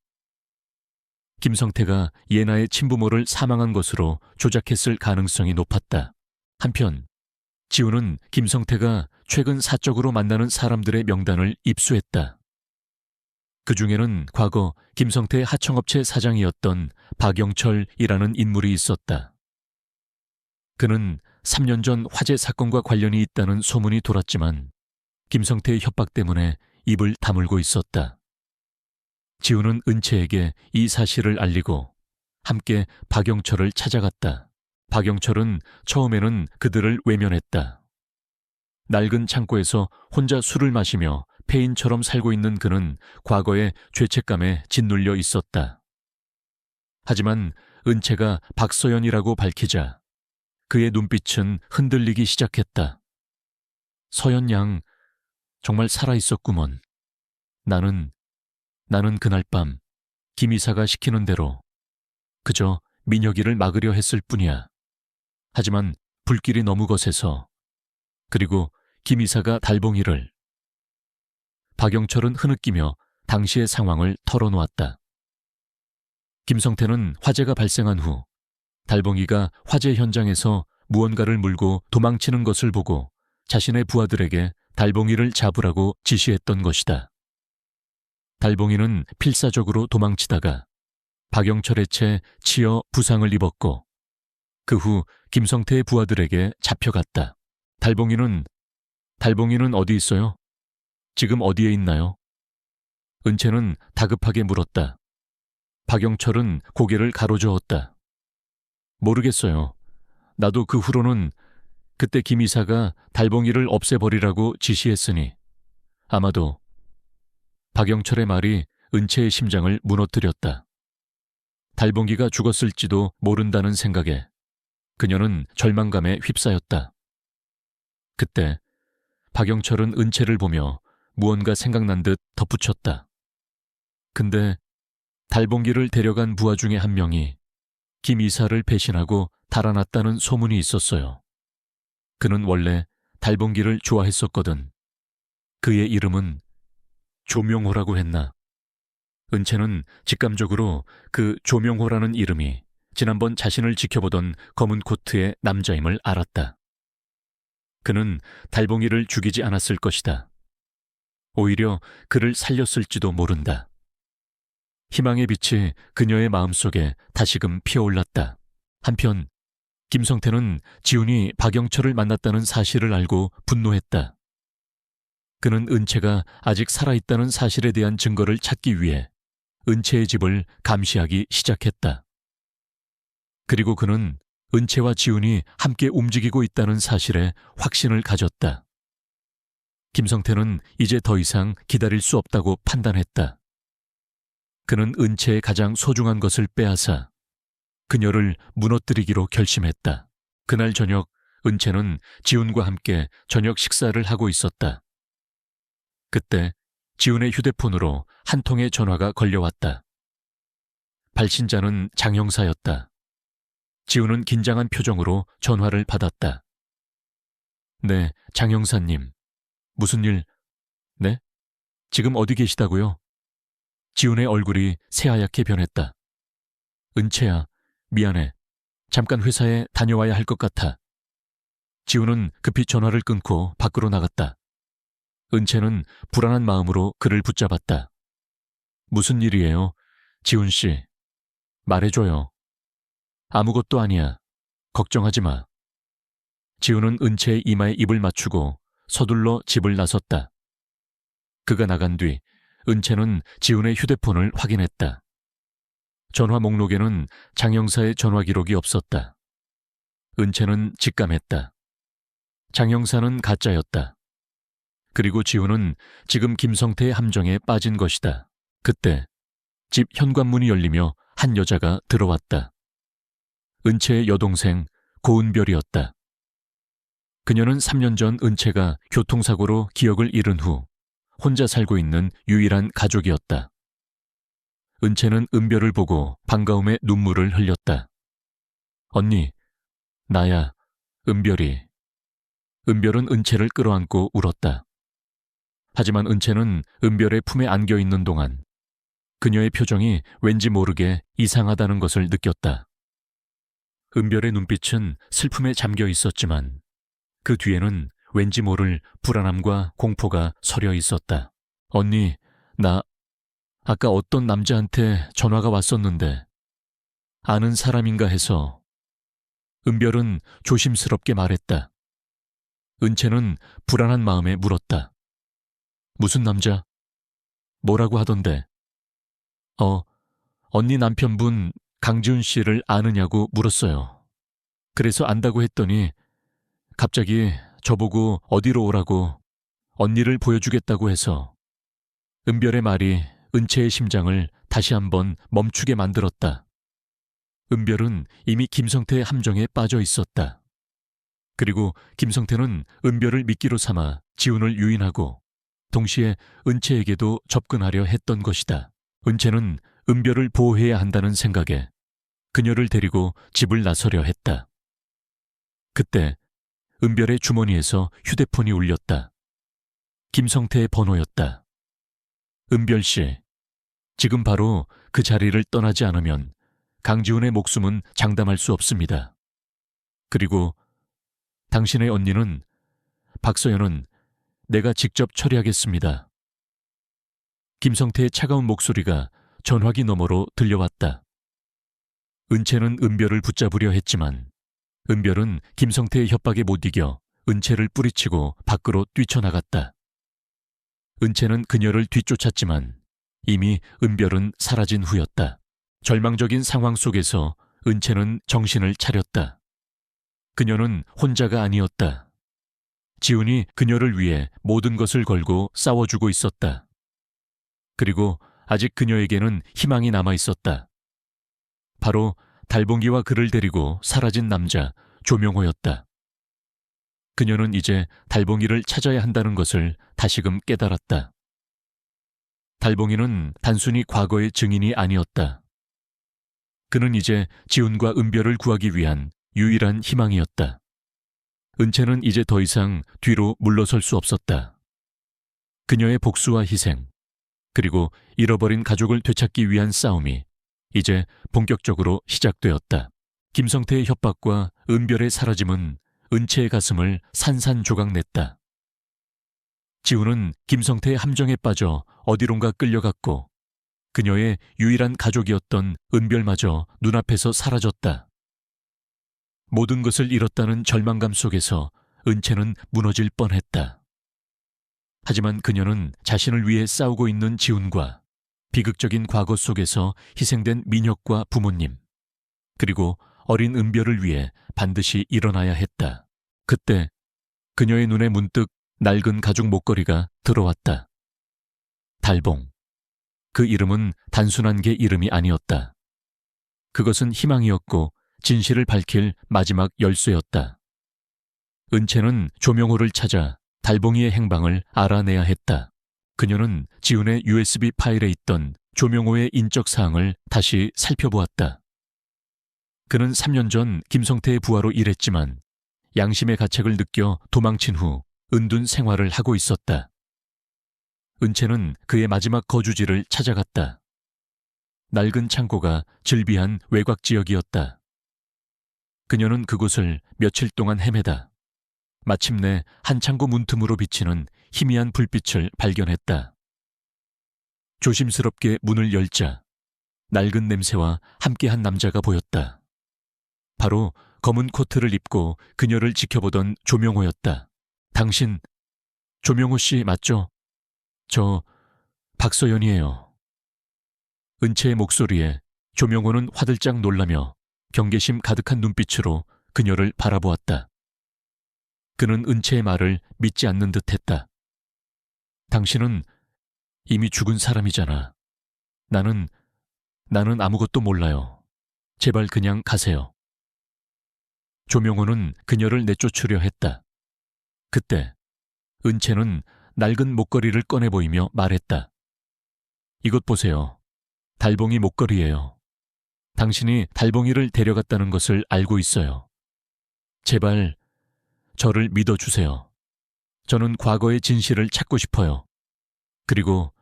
김성태가 예나의 친부모를 사망한 것으로 조작했을 가능성이 높았다. 한편 지훈은 김성태가 최근 사적으로 만나는 사람들의 명단을 입수했다. 그 중에는 과거 김성태의 하청업체 사장이었던 박영철이라는 인물이 있었다. 그는 3년 전 화재 사건과 관련이 있다는 소문이 돌았지만 김성태의 협박 때문에 입을 다물고 있었다. 지훈은 은채에게 이 사실을 알리고 함께 박영철을 찾아갔다. 박영철은 처음에는 그들을 외면했다. 낡은 창고에서 혼자 술을 마시며 폐인처럼 살고 있는 그는 과거의 죄책감에 짓눌려 있었다. 하지만 은채가 박서연이라고 밝히자 그의 눈빛은 흔들리기 시작했다. 서연 양 정말 살아있었구먼. 나는 그날 밤 김 이사가 시키는 대로 그저 민혁이를 막으려 했을 뿐이야. 하지만 불길이 너무 거세서 그리고 김 이사가 달봉이를. 박영철은 흐느끼며 당시의 상황을 털어놓았다. 김성태는 화재가 발생한 후 달봉이가 화재 현장에서 무언가를 물고 도망치는 것을 보고 자신의 부하들에게 달봉이를 잡으라고 지시했던 것이다. 달봉이는 필사적으로 도망치다가 박영철의 채 치여 부상을 입었고 그 후 김성태의 부하들에게 잡혀갔다. 달봉이는 어디 있어요? 지금 어디에 있나요? 은채는 다급하게 물었다. 박영철은 고개를 가로저었다. 모르겠어요. 나도 그 후로는 그때 김 이사가 달봉이를 없애버리라고 지시했으니 아마도. 박영철의 말이 은채의 심장을 무너뜨렸다. 달봉이가 죽었을지도 모른다는 생각에 그녀는 절망감에 휩싸였다. 그때 박영철은 은채를 보며 무언가 생각난 듯 덧붙였다. 근데 달봉기를 데려간 부하 중에 한 명이 김 이사를 배신하고 달아났다는 소문이 있었어요. 그는 원래 달봉기를 좋아했었거든. 그의 이름은 조명호라고 했나. 은채는 직감적으로 그 조명호라는 이름이 지난번 자신을 지켜보던 검은 코트의 남자임을 알았다. 그는 달봉이를 죽이지 않았을 것이다. 오히려 그를 살렸을지도 모른다. 희망의 빛이 그녀의 마음속에 다시금 피어올랐다. 한편 김성태는 지훈이 박영철을 만났다는 사실을 알고 분노했다. 그는 은채가 아직 살아있다는 사실에 대한 증거를 찾기 위해 은채의 집을 감시하기 시작했다. 그리고 그는 은채와 지훈이 함께 움직이고 있다는 사실에 확신을 가졌다. 김성태는 이제 더 이상 기다릴 수 없다고 판단했다. 그는 은채의 가장 소중한 것을 빼앗아 그녀를 무너뜨리기로 결심했다. 그날 저녁 은채는 지훈과 함께 저녁 식사를 하고 있었다. 그때 지훈의 휴대폰으로 한 통의 전화가 걸려왔다. 발신자는 장 형사였다. 지훈은 긴장한 표정으로 전화를 받았다. 네, 장 형사님. 무슨 일? 네? 지금 어디 계시다고요? 지훈의 얼굴이 새하얗게 변했다. 은채야, 미안해. 잠깐 회사에 다녀와야 할 것 같아. 지훈은 급히 전화를 끊고 밖으로 나갔다. 은채는 불안한 마음으로 그를 붙잡았다. 무슨 일이에요? 지훈 씨. 말해줘요. 아무것도 아니야. 걱정하지 마. 지훈은 은채의 이마에 입을 맞추고 서둘러 집을 나섰다. 그가 나간 뒤 은채는 지훈의 휴대폰을 확인했다. 전화 목록에는 장 형사의 전화 기록이 없었다. 은채는 직감했다. 장 형사는 가짜였다. 그리고 지훈은 지금 김성태의 함정에 빠진 것이다. 그때 집 현관문이 열리며 한 여자가 들어왔다. 은채의 여동생 고은별이었다. 그녀는 3년 전 은채가 교통사고로 기억을 잃은 후 혼자 살고 있는 유일한 가족이었다. 은채는 은별을 보고 반가움에 눈물을 흘렸다. 언니, 나야, 은별이. 은별은 은채를 끌어안고 울었다. 하지만 은채는 은별의 품에 안겨 있는 동안 그녀의 표정이 왠지 모르게 이상하다는 것을 느꼈다. 은별의 눈빛은 슬픔에 잠겨 있었지만 그 뒤에는 왠지 모를 불안함과 공포가 서려 있었다. 언니, 나 아까 어떤 남자한테 전화가 왔었는데 아는 사람인가 해서. 은별은 조심스럽게 말했다. 은채는 불안한 마음에 물었다. 무슨 남자? 뭐라고 하던데? 언니 남편분 강지훈 씨를 아느냐고 물었어요. 그래서 안다고 했더니 갑자기 저보고 어디로 오라고 언니를 보여주겠다고 해서. 은별의 말이 은채의 심장을 다시 한번 멈추게 만들었다. 은별은 이미 김성태의 함정에 빠져 있었다. 그리고 김성태는 은별을 미끼로 삼아 지훈을 유인하고 동시에 은채에게도 접근하려 했던 것이다. 은채는 은별을 보호해야 한다는 생각에 그녀를 데리고 집을 나서려 했다. 그때 은별의 주머니에서 휴대폰이 울렸다. 김성태의 번호였다. 은별 씨, 지금 바로 그 자리를 떠나지 않으면 강지훈의 목숨은 장담할 수 없습니다. 그리고 당신의 언니는 박서연은 내가 직접 처리하겠습니다. 김성태의 차가운 목소리가 전화기 너머로 들려왔다. 은채는 은별을 붙잡으려 했지만 은별은 김성태의 협박에 못 이겨 은채를 뿌리치고 밖으로 뛰쳐나갔다. 은채는 그녀를 뒤쫓았지만 이미 은별은 사라진 후였다. 절망적인 상황 속에서 은채는 정신을 차렸다. 그녀는 혼자가 아니었다. 지훈이 그녀를 위해 모든 것을 걸고 싸워주고 있었다. 그리고 아직 그녀에게는 희망이 남아 있었다. 바로 달봉기와 그를 데리고 사라진 남자 조명호였다. 그녀는 이제 달봉이를 찾아야 한다는 것을 다시금 깨달았다. 달봉이는 단순히 과거의 증인이 아니었다. 그는 이제 지훈과 은별을 구하기 위한 유일한 희망이었다. 은채는 이제 더 이상 뒤로 물러설 수 없었다. 그녀의 복수와 희생, 그리고 잃어버린 가족을 되찾기 위한 싸움이 이제 본격적으로 시작되었다. 김성태의 협박과 은별의 사라짐은 은채의 가슴을 산산조각냈다. 지훈은 김성태의 함정에 빠져 어디론가 끌려갔고 그녀의 유일한 가족이었던 은별마저 눈앞에서 사라졌다. 모든 것을 잃었다는 절망감 속에서 은채는 무너질 뻔했다. 하지만 그녀는 자신을 위해 싸우고 있는 지훈과 비극적인 과거 속에서 희생된 민혁과 부모님, 그리고 어린 은별을 위해 반드시 일어나야 했다. 그때 그녀의 눈에 문득 낡은 가죽 목걸이가 들어왔다. 달봉. 그 이름은 단순한 게 이름이 아니었다. 그것은 희망이었고 진실을 밝힐 마지막 열쇠였다. 은채는 조명호를 찾아 달봉이의 행방을 알아내야 했다. 그녀는 지훈의 USB 파일에 있던 조명호의 인적 사항을 다시 살펴보았다. 그는 3년 전 김성태의 부하로 일했지만 양심의 가책을 느껴 도망친 후 은둔 생활을 하고 있었다. 은채는 그의 마지막 거주지를 찾아갔다. 낡은 창고가 즐비한 외곽 지역이었다. 그녀는 그곳을 며칠 동안 헤매다 마침내 한 창고 문틈으로 비치는 희미한 불빛을 발견했다. 조심스럽게 문을 열자 낡은 냄새와 함께한 남자가 보였다. 바로 검은 코트를 입고 그녀를 지켜보던 조명호였다. 당신, 조명호 씨 맞죠? 저 박서연이에요. 은채의 목소리에 조명호는 화들짝 놀라며 경계심 가득한 눈빛으로 그녀를 바라보았다. 그는 은채의 말을 믿지 않는 듯했다. 당신은 이미 죽은 사람이잖아. 나는 아무것도 몰라요. 제발 그냥 가세요. 조명호는 그녀를 내쫓으려 했다. 그때 은채는 낡은 목걸이를 꺼내 보이며 말했다. 이것 보세요. 달봉이 목걸이예요. 당신이 달봉이를 데려갔다는 것을 알고 있어요. 제발 저를 믿어주세요. 저는 과거의 진실을 찾고 싶어요. 그리고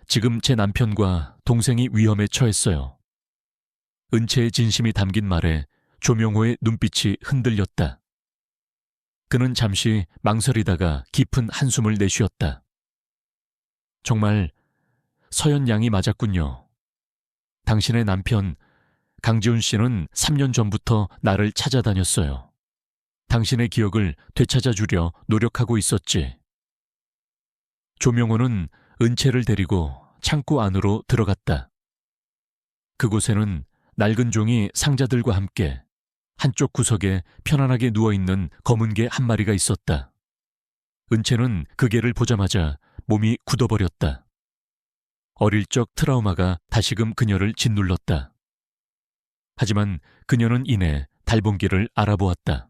지금 제 남편과 동생이 위험에 처했어요. 은채의 진심이 담긴 말에 조명호의 눈빛이 흔들렸다. 그는 잠시 망설이다가 깊은 한숨을 내쉬었다. 정말 서연 양이 맞았군요. 당신의 남편 강지훈 씨는 3년 전부터 나를 찾아다녔어요. 당신의 기억을 되찾아주려 노력하고 있었지. 조명호는 은채를 데리고 창고 안으로 들어갔다. 그곳에는 낡은 종이 상자들과 함께 한쪽 구석에 편안하게 누워있는 검은 개 한 마리가 있었다. 은채는 그 개를 보자마자 몸이 굳어버렸다. 어릴 적 트라우마가 다시금 그녀를 짓눌렀다. 하지만 그녀는 이내 달봉기를 알아보았다.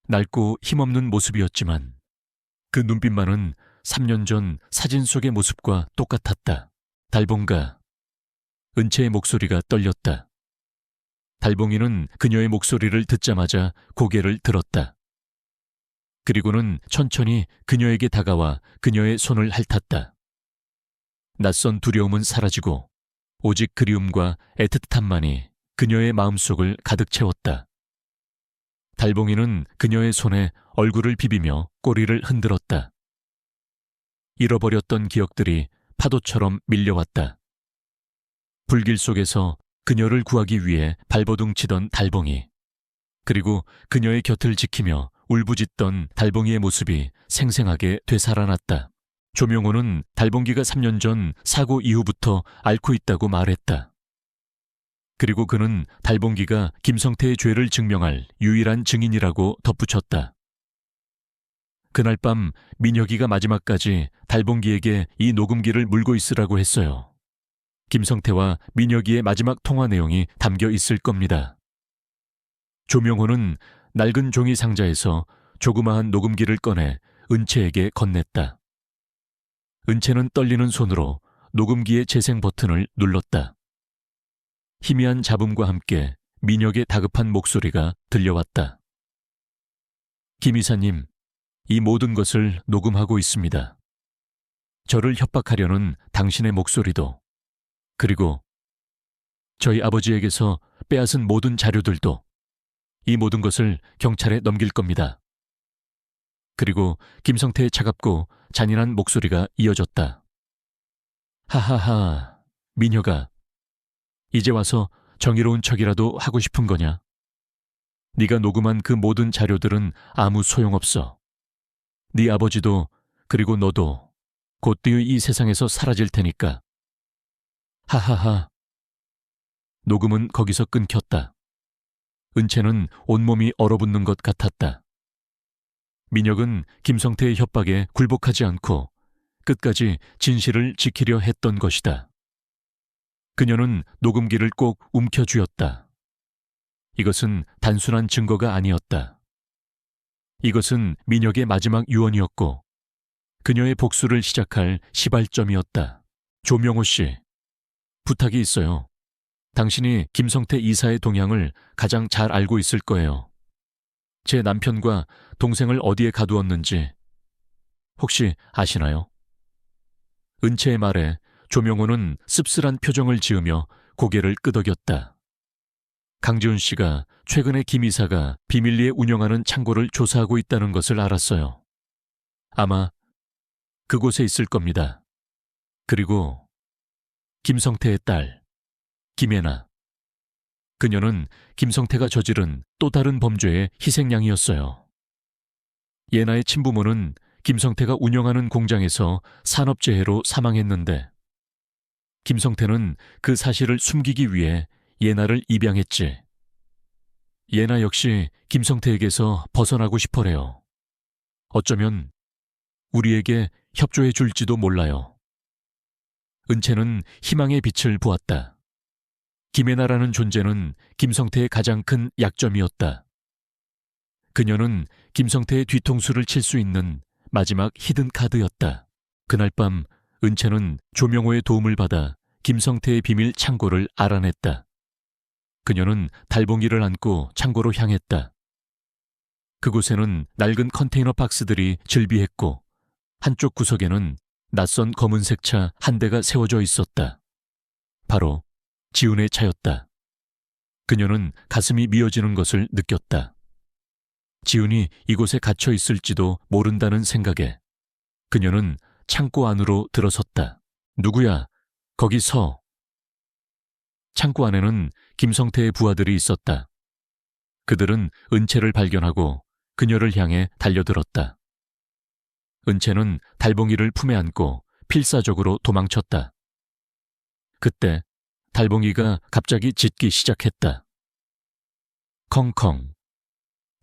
낡고 힘없는 모습이었지만 그 눈빛만은 3년 전 사진 속의 모습과 똑같았다. 달봉가. 은채의 목소리가 떨렸다. 달봉이는 그녀의 목소리를 듣자마자 고개를 들었다. 그리고는 천천히 그녀에게 다가와 그녀의 손을 핥았다. 낯선 두려움은 사라지고 오직 그리움과 애틋함만이 그녀의 마음속을 가득 채웠다. 달봉이는 그녀의 손에 얼굴을 비비며 꼬리를 흔들었다. 잃어버렸던 기억들이 파도처럼 밀려왔다. 불길 속에서 그녀를 구하기 위해 발버둥 치던 달봉이, 그리고 그녀의 곁을 지키며 울부짖던 달봉이의 모습이 생생하게 되살아났다. 조명호는 달봉기가 3년 전 사고 이후부터 앓고 있다고 말했다. 그리고 그는 달봉기가 김성태의 죄를 증명할 유일한 증인이라고 덧붙였다. 그날 밤 민혁이가 마지막까지 달봉기에게 이 녹음기를 물고 있으라고 했어요. 김성태와 민혁이의 마지막 통화 내용이 담겨 있을 겁니다. 조명호는 낡은 종이 상자에서 조그마한 녹음기를 꺼내 은채에게 건넸다. 은채는 떨리는 손으로 녹음기의 재생 버튼을 눌렀다. 희미한 잡음과 함께 민혁의 다급한 목소리가 들려왔다. 김 이사님, 이 모든 것을 녹음하고 있습니다. 저를 협박하려는 당신의 목소리도, 그리고 저희 아버지에게서 빼앗은 모든 자료들도, 이 모든 것을 경찰에 넘길 겁니다. 그리고 김성태의 차갑고 잔인한 목소리가 이어졌다. 하하하, 민혁아. 이제 와서 정의로운 척이라도 하고 싶은 거냐? 네가 녹음한 그 모든 자료들은 아무 소용없어. 네 아버지도 그리고 너도 곧뒤 이 세상에서 사라질 테니까. 하하하. 녹음은 거기서 끊겼다. 은채는 온몸이 얼어붙는 것 같았다. 민혁은 김성태의 협박에 굴복하지 않고 끝까지 진실을 지키려 했던 것이다. 그녀는 녹음기를 꼭 움켜쥐었다. 이것은 단순한 증거가 아니었다. 이것은 민혁의 마지막 유언이었고 그녀의 복수를 시작할 시발점이었다. 조명호 씨, 부탁이 있어요. 당신이 김성태 이사의 동향을 가장 잘 알고 있을 거예요. 제 남편과 동생을 어디에 가두었는지 혹시 아시나요? 은채의 말에 조명호는 씁쓸한 표정을 지으며 고개를 끄덕였다. 강지훈 씨가 최근에 김 이사가 비밀리에 운영하는 창고를 조사하고 있다는 것을 알았어요. 아마 그곳에 있을 겁니다. 그리고 김성태의 딸, 김예나. 그녀는 김성태가 저지른 또 다른 범죄의 희생양이었어요. 예나의 친부모는 김성태가 운영하는 공장에서 산업재해로 사망했는데 김성태는 그 사실을 숨기기 위해 예나를 입양했지. 예나 역시 김성태에게서 벗어나고 싶어래요. 어쩌면 우리에게 협조해 줄지도 몰라요. 은채는 희망의 빛을 보았다. 김예나라는 존재는 김성태의 가장 큰 약점이었다. 그녀는 김성태의 뒤통수를 칠 수 있는 마지막 히든 카드였다. 그날 밤 은채는 조명호의 도움을 받아 김성태의 비밀 창고를 알아냈다. 그녀는 달봉이를 안고 창고로 향했다. 그곳에는 낡은 컨테이너 박스들이 즐비했고 한쪽 구석에는 낯선 검은색 차 한 대가 세워져 있었다. 바로 지훈의 차였다. 그녀는 가슴이 미어지는 것을 느꼈다. 지훈이 이곳에 갇혀 있을지도 모른다는 생각에 그녀는 창고 안으로 들어섰다. 누구야? 거기 서. 창고 안에는 김성태의 부하들이 있었다. 그들은 은채를 발견하고 그녀를 향해 달려들었다. 은채는 달봉이를 품에 안고 필사적으로 도망쳤다. 그때 달봉이가 갑자기 짖기 시작했다. 컹컹.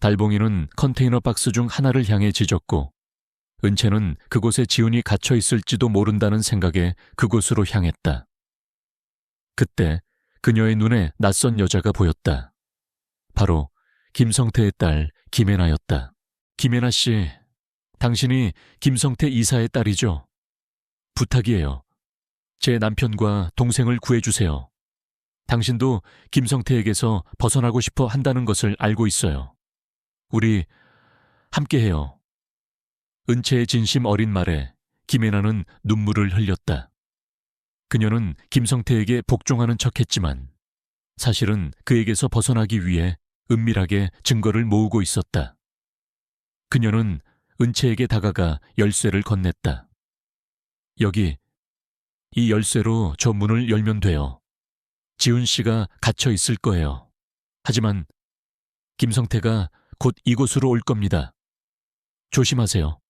달봉이는 컨테이너 박스 중 하나를 향해 짖었고 은채는 그곳에 지훈이 갇혀 있을지도 모른다는 생각에 그곳으로 향했다. 그때 그녀의 눈에 낯선 여자가 보였다. 바로 김성태의 딸 김예나였다. 김예나 씨, 당신이 김성태 이사의 딸이죠? 부탁이에요. 제 남편과 동생을 구해주세요. 당신도 김성태에게서 벗어나고 싶어 한다는 것을 알고 있어요. 우리 함께해요. 은채의 진심 어린 말에 김예나는 눈물을 흘렸다. 그녀는 김성태에게 복종하는 척했지만 사실은 그에게서 벗어나기 위해 은밀하게 증거를 모으고 있었다. 그녀는 은채에게 다가가 열쇠를 건넸다. 여기, 이 열쇠로 저 문을 열면 돼요. 지훈 씨가 갇혀 있을 거예요. 하지만 김성태가 곧 이곳으로 올 겁니다. 조심하세요.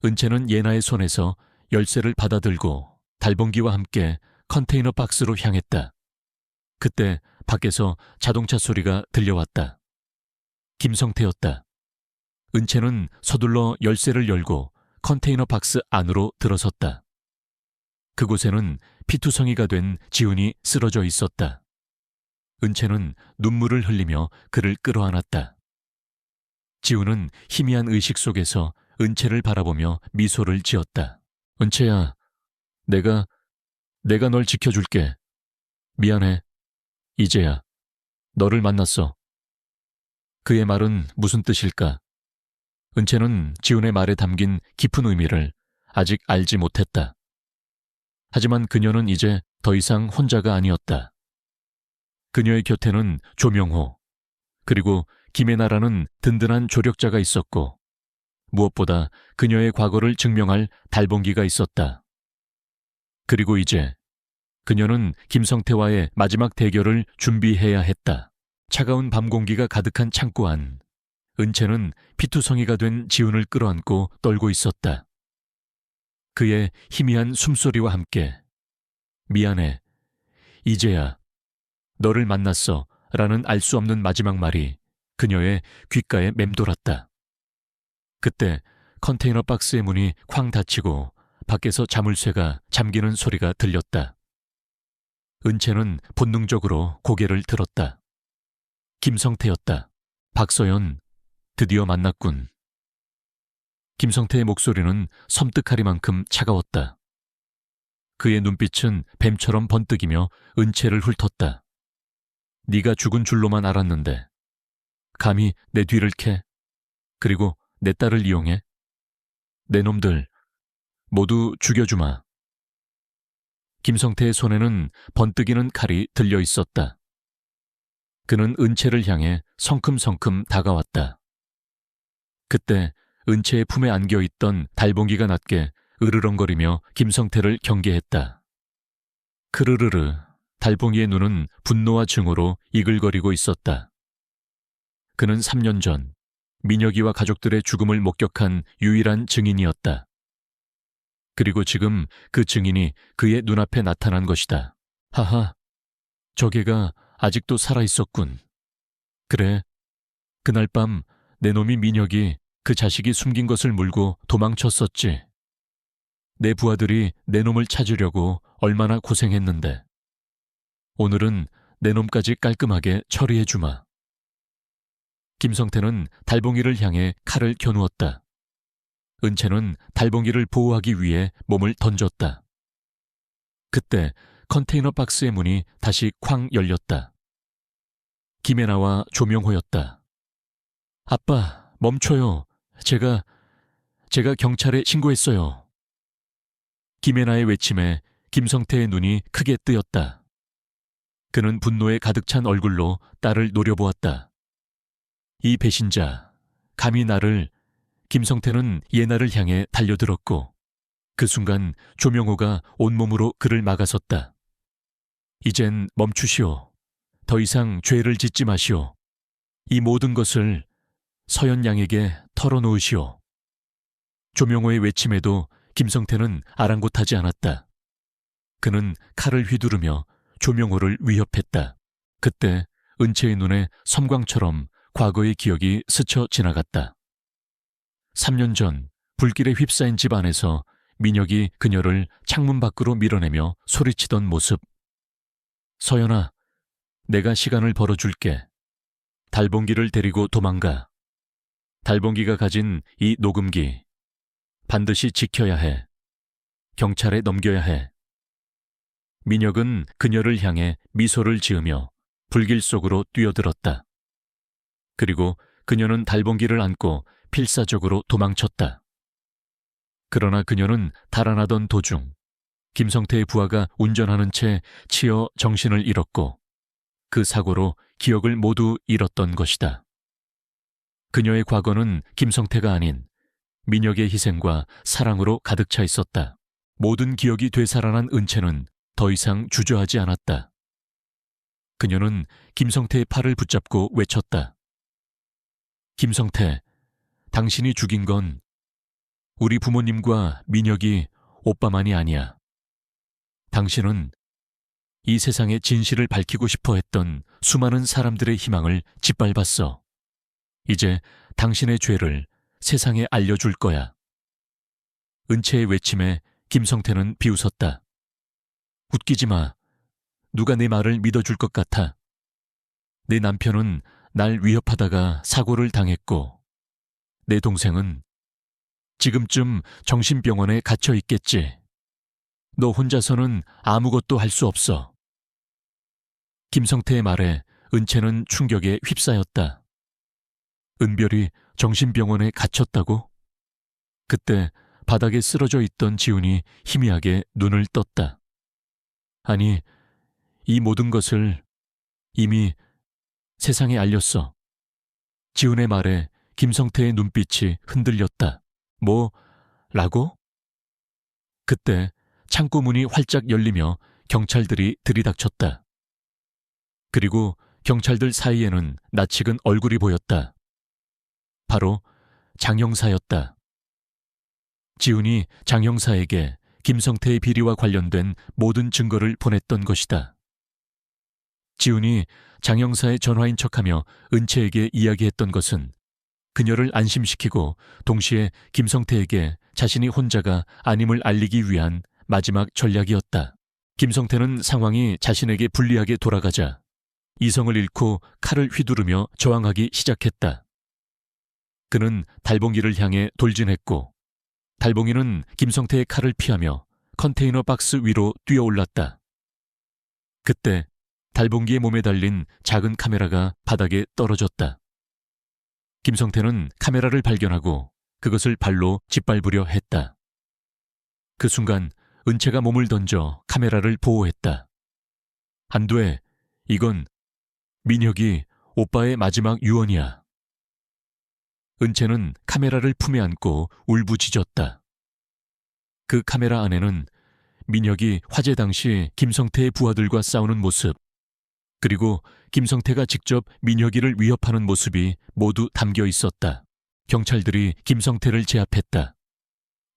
은채는 예나의 손에서 열쇠를 받아들고 달봉기와 함께 컨테이너 박스로 향했다. 그때 밖에서 자동차 소리가 들려왔다. 김성태였다. 은채는 서둘러 열쇠를 열고 컨테이너 박스 안으로 들어섰다. 그곳에는 피투성이가 된 지훈이 쓰러져 있었다. 은채는 눈물을 흘리며 그를 끌어안았다. 지훈은 희미한 의식 속에서 은채를 바라보며 미소를 지었다. 은채야, 내가 널 지켜줄게. 미안해. 이제야 너를 만났어. 그의 말은 무슨 뜻일까? 은채는 지훈의 말에 담긴 깊은 의미를 아직 알지 못했다. 하지만 그녀는 이제 더 이상 혼자가 아니었다. 그녀의 곁에는 조명호, 그리고 김예나라는 든든한 조력자가 있었고 무엇보다 그녀의 과거를 증명할 달봉기가 있었다. 그리고 이제 그녀는 김성태와의 마지막 대결을 준비해야 했다. 차가운 밤 공기가 가득한 창고 안, 은채는 피투성이가 된 지훈을 끌어안고 떨고 있었다. 그의 희미한 숨소리와 함께 미안해, 이제야 너를 만났어 라는 알 수 없는 마지막 말이 그녀의 귓가에 맴돌았다. 그때 컨테이너 박스의 문이 쾅 닫히고 밖에서 자물쇠가 잠기는 소리가 들렸다. 은채는 본능적으로 고개를 들었다. 김성태였다. 박서연, 드디어 만났군. 김성태의 목소리는 섬뜩하리만큼 차가웠다. 그의 눈빛은 뱀처럼 번뜩이며 은채를 훑었다. 네가 죽은 줄로만 알았는데 감히 내 뒤를 캐? 그리고 내 딸을 이용해? 내 놈들 모두 죽여주마. 김성태의 손에는 번뜩이는 칼이 들려 있었다. 그는 은채를 향해 성큼성큼 다가왔다. 그때 은채의 품에 안겨있던 달봉기가 낮게 으르렁거리며 김성태를 경계했다. 크르르르, 달봉이의 눈은 분노와 증오로 이글거리고 있었다. 그는 3년 전 민혁이와 가족들의 죽음을 목격한 유일한 증인이었다. 그리고 지금 그 증인이 그의 눈앞에 나타난 것이다. 하하, 저 개가 아직도 살아있었군. 그래, 그날 밤 내 놈이 민혁이 그 자식이 숨긴 것을 물고 도망쳤었지. 내 부하들이 내 놈을 찾으려고 얼마나 고생했는데. 오늘은 내 놈까지 깔끔하게 처리해주마. 김성태는 달봉이를 향해 칼을 겨누었다. 은채는 달봉이를 보호하기 위해 몸을 던졌다. 그때 컨테이너 박스의 문이 다시 쾅 열렸다. 김혜나와 조명호였다. 아빠, 멈춰요. 제가 경찰에 신고했어요. 김혜나의 외침에 김성태의 눈이 크게 뜨였다. 그는 분노에 가득 찬 얼굴로 딸을 노려보았다. 이 배신자, 감히 나를... 김성태는 예나를 향해 달려들었고 그 순간 조명호가 온몸으로 그를 막아섰다. 이젠 멈추시오. 더 이상 죄를 짓지 마시오. 이 모든 것을 서연 양에게 털어놓으시오. 조명호의 외침에도 김성태는 아랑곳하지 않았다. 그는 칼을 휘두르며 조명호를 위협했다. 그때 은채의 눈에 섬광처럼 과거의 기억이 스쳐 지나갔다. 3년 전 불길에 휩싸인 집 안에서 민혁이 그녀를 창문 밖으로 밀어내며 소리치던 모습. 서연아, 내가 시간을 벌어줄게. 달봉기를 데리고 도망가. 달봉기가 가진 이 녹음기 반드시 지켜야 해. 경찰에 넘겨야 해. 민혁은 그녀를 향해 미소를 지으며 불길 속으로 뛰어들었다. 그리고 그녀는 달봉기를 안고 필사적으로 도망쳤다. 그러나 그녀는 달아나던 도중 김성태의 부하가 운전하는 채 치여 정신을 잃었고 그 사고로 기억을 모두 잃었던 것이다. 그녀의 과거는 김성태가 아닌 민혁의 희생과 사랑으로 가득 차 있었다. 모든 기억이 되살아난 은채는 더 이상 주저하지 않았다. 그녀는 김성태의 팔을 붙잡고 외쳤다. 김성태, 당신이 죽인 건 우리 부모님과 민혁이 오빠만이 아니야. 당신은 이 세상의 진실을 밝히고 싶어 했던 수많은 사람들의 희망을 짓밟았어. 이제 당신의 죄를 세상에 알려줄 거야. 은채의 외침에 김성태는 비웃었다. 웃기지 마. 누가 내 말을 믿어줄 것 같아. 내 남편은 날 위협하다가 사고를 당했고 내 동생은 지금쯤 정신병원에 갇혀 있겠지. 너 혼자서는 아무것도 할 수 없어. 김성태의 말에 은채는 충격에 휩싸였다. 은별이 정신병원에 갇혔다고? 그때 바닥에 쓰러져 있던 지훈이 희미하게 눈을 떴다. 아니, 이 모든 것을 이미 세상에 알렸어. 지훈의 말에 김성태의 눈빛이 흔들렸다. 뭐라고? 그때 창고 문이 활짝 열리며 경찰들이 들이닥쳤다. 그리고 경찰들 사이에는 낯익은 얼굴이 보였다. 바로 장 형사였다. 지훈이 장 형사에게 김성태의 비리와 관련된 모든 증거를 보냈던 것이다. 지훈이 장 형사의 전화인 척하며 은채에게 이야기했던 것은 그녀를 안심시키고 동시에 김성태에게 자신이 혼자가 아님을 알리기 위한 마지막 전략이었다. 김성태는 상황이 자신에게 불리하게 돌아가자 이성을 잃고 칼을 휘두르며 저항하기 시작했다. 그는 달봉이를 향해 돌진했고 달봉이는 김성태의 칼을 피하며 컨테이너 박스 위로 뛰어올랐다. 그때 달봉기의 몸에 달린 작은 카메라가 바닥에 떨어졌다. 김성태는 카메라를 발견하고 그것을 발로 짓밟으려 했다. 그 순간 은채가 몸을 던져 카메라를 보호했다. 안 돼. 이건 민혁이 오빠의 마지막 유언이야. 은채는 카메라를 품에 안고 울부짖었다. 그 카메라 안에는 민혁이 화재 당시 김성태의 부하들과 싸우는 모습, 그리고 김성태가 직접 민혁이를 위협하는 모습이 모두 담겨 있었다. 경찰들이 김성태를 제압했다.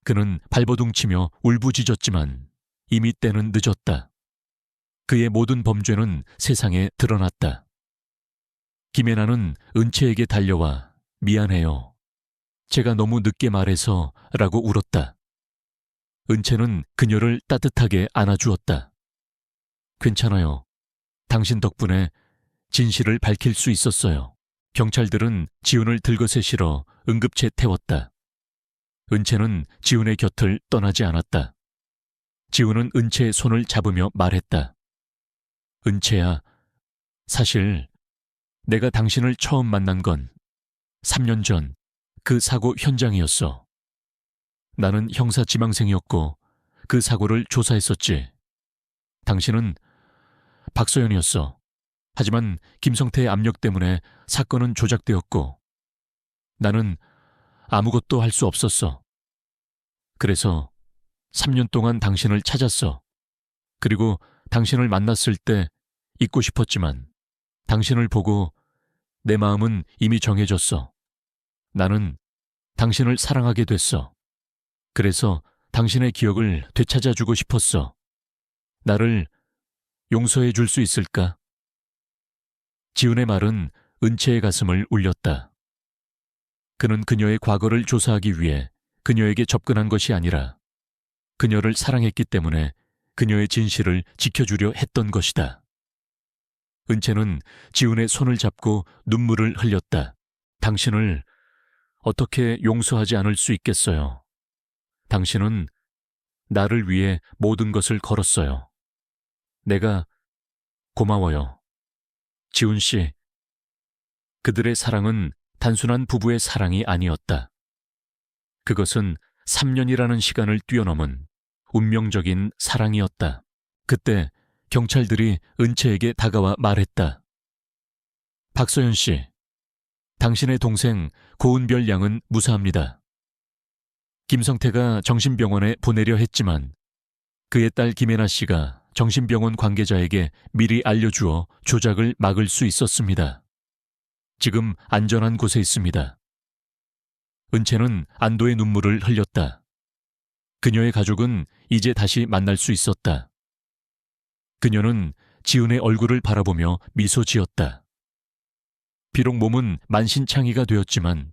그는 발버둥치며 울부짖었지만 이미 때는 늦었다. 그의 모든 범죄는 세상에 드러났다. 김혜나는 은채에게 달려와 미안해요. 제가 너무 늦게 말해서 라고 울었다. 은채는 그녀를 따뜻하게 안아주었다. 괜찮아요. 당신 덕분에 진실을 밝힐 수 있었어요. 경찰들은 지훈을 들것에 실어 응급체 태웠다. 은채는 지훈의 곁을 떠나지 않았다. 지훈은 은채의 손을 잡으며 말했다. 은채야, 사실 내가 당신을 처음 만난 건 3년 전 그 사고 현장이었어. 나는 형사 지망생이었고 그 사고를 조사했었지. 당신은 박소연이었어. 하지만 김성태의 압력 때문에 사건은 조작되었고 나는 아무것도 할 수 없었어. 그래서 3년 동안 당신을 찾았어. 그리고 당신을 만났을 때 잊고 싶었지만 당신을 보고 내 마음은 이미 정해졌어. 나는 당신을 사랑하게 됐어. 그래서 당신의 기억을 되찾아주고 싶었어. 나를 용서해 줄 수 있을까? 지훈의 말은 은채의 가슴을 울렸다. 그는 그녀의 과거를 조사하기 위해 그녀에게 접근한 것이 아니라 그녀를 사랑했기 때문에 그녀의 진실을 지켜주려 했던 것이다. 은채는 지훈의 손을 잡고 눈물을 흘렸다. 당신을 어떻게 용서하지 않을 수 있겠어요. 당신은 나를 위해 모든 것을 걸었어요. 내가 고마워요. 지훈 씨, 그들의 사랑은 단순한 부부의 사랑이 아니었다. 그것은 3년이라는 시간을 뛰어넘은 운명적인 사랑이었다. 그때 경찰들이 은채에게 다가와 말했다. 박소연 씨, 당신의 동생 고은별 양은 무사합니다. 김성태가 정신병원에 보내려 했지만 그의 딸 김혜나 씨가 정신병원 관계자에게 미리 알려주어 조작을 막을 수 있었습니다. 지금 안전한 곳에 있습니다. 은채는 안도의 눈물을 흘렸다. 그녀의 가족은 이제 다시 만날 수 있었다. 그녀는 지훈의 얼굴을 바라보며 미소 지었다. 비록 몸은 만신창이가 되었지만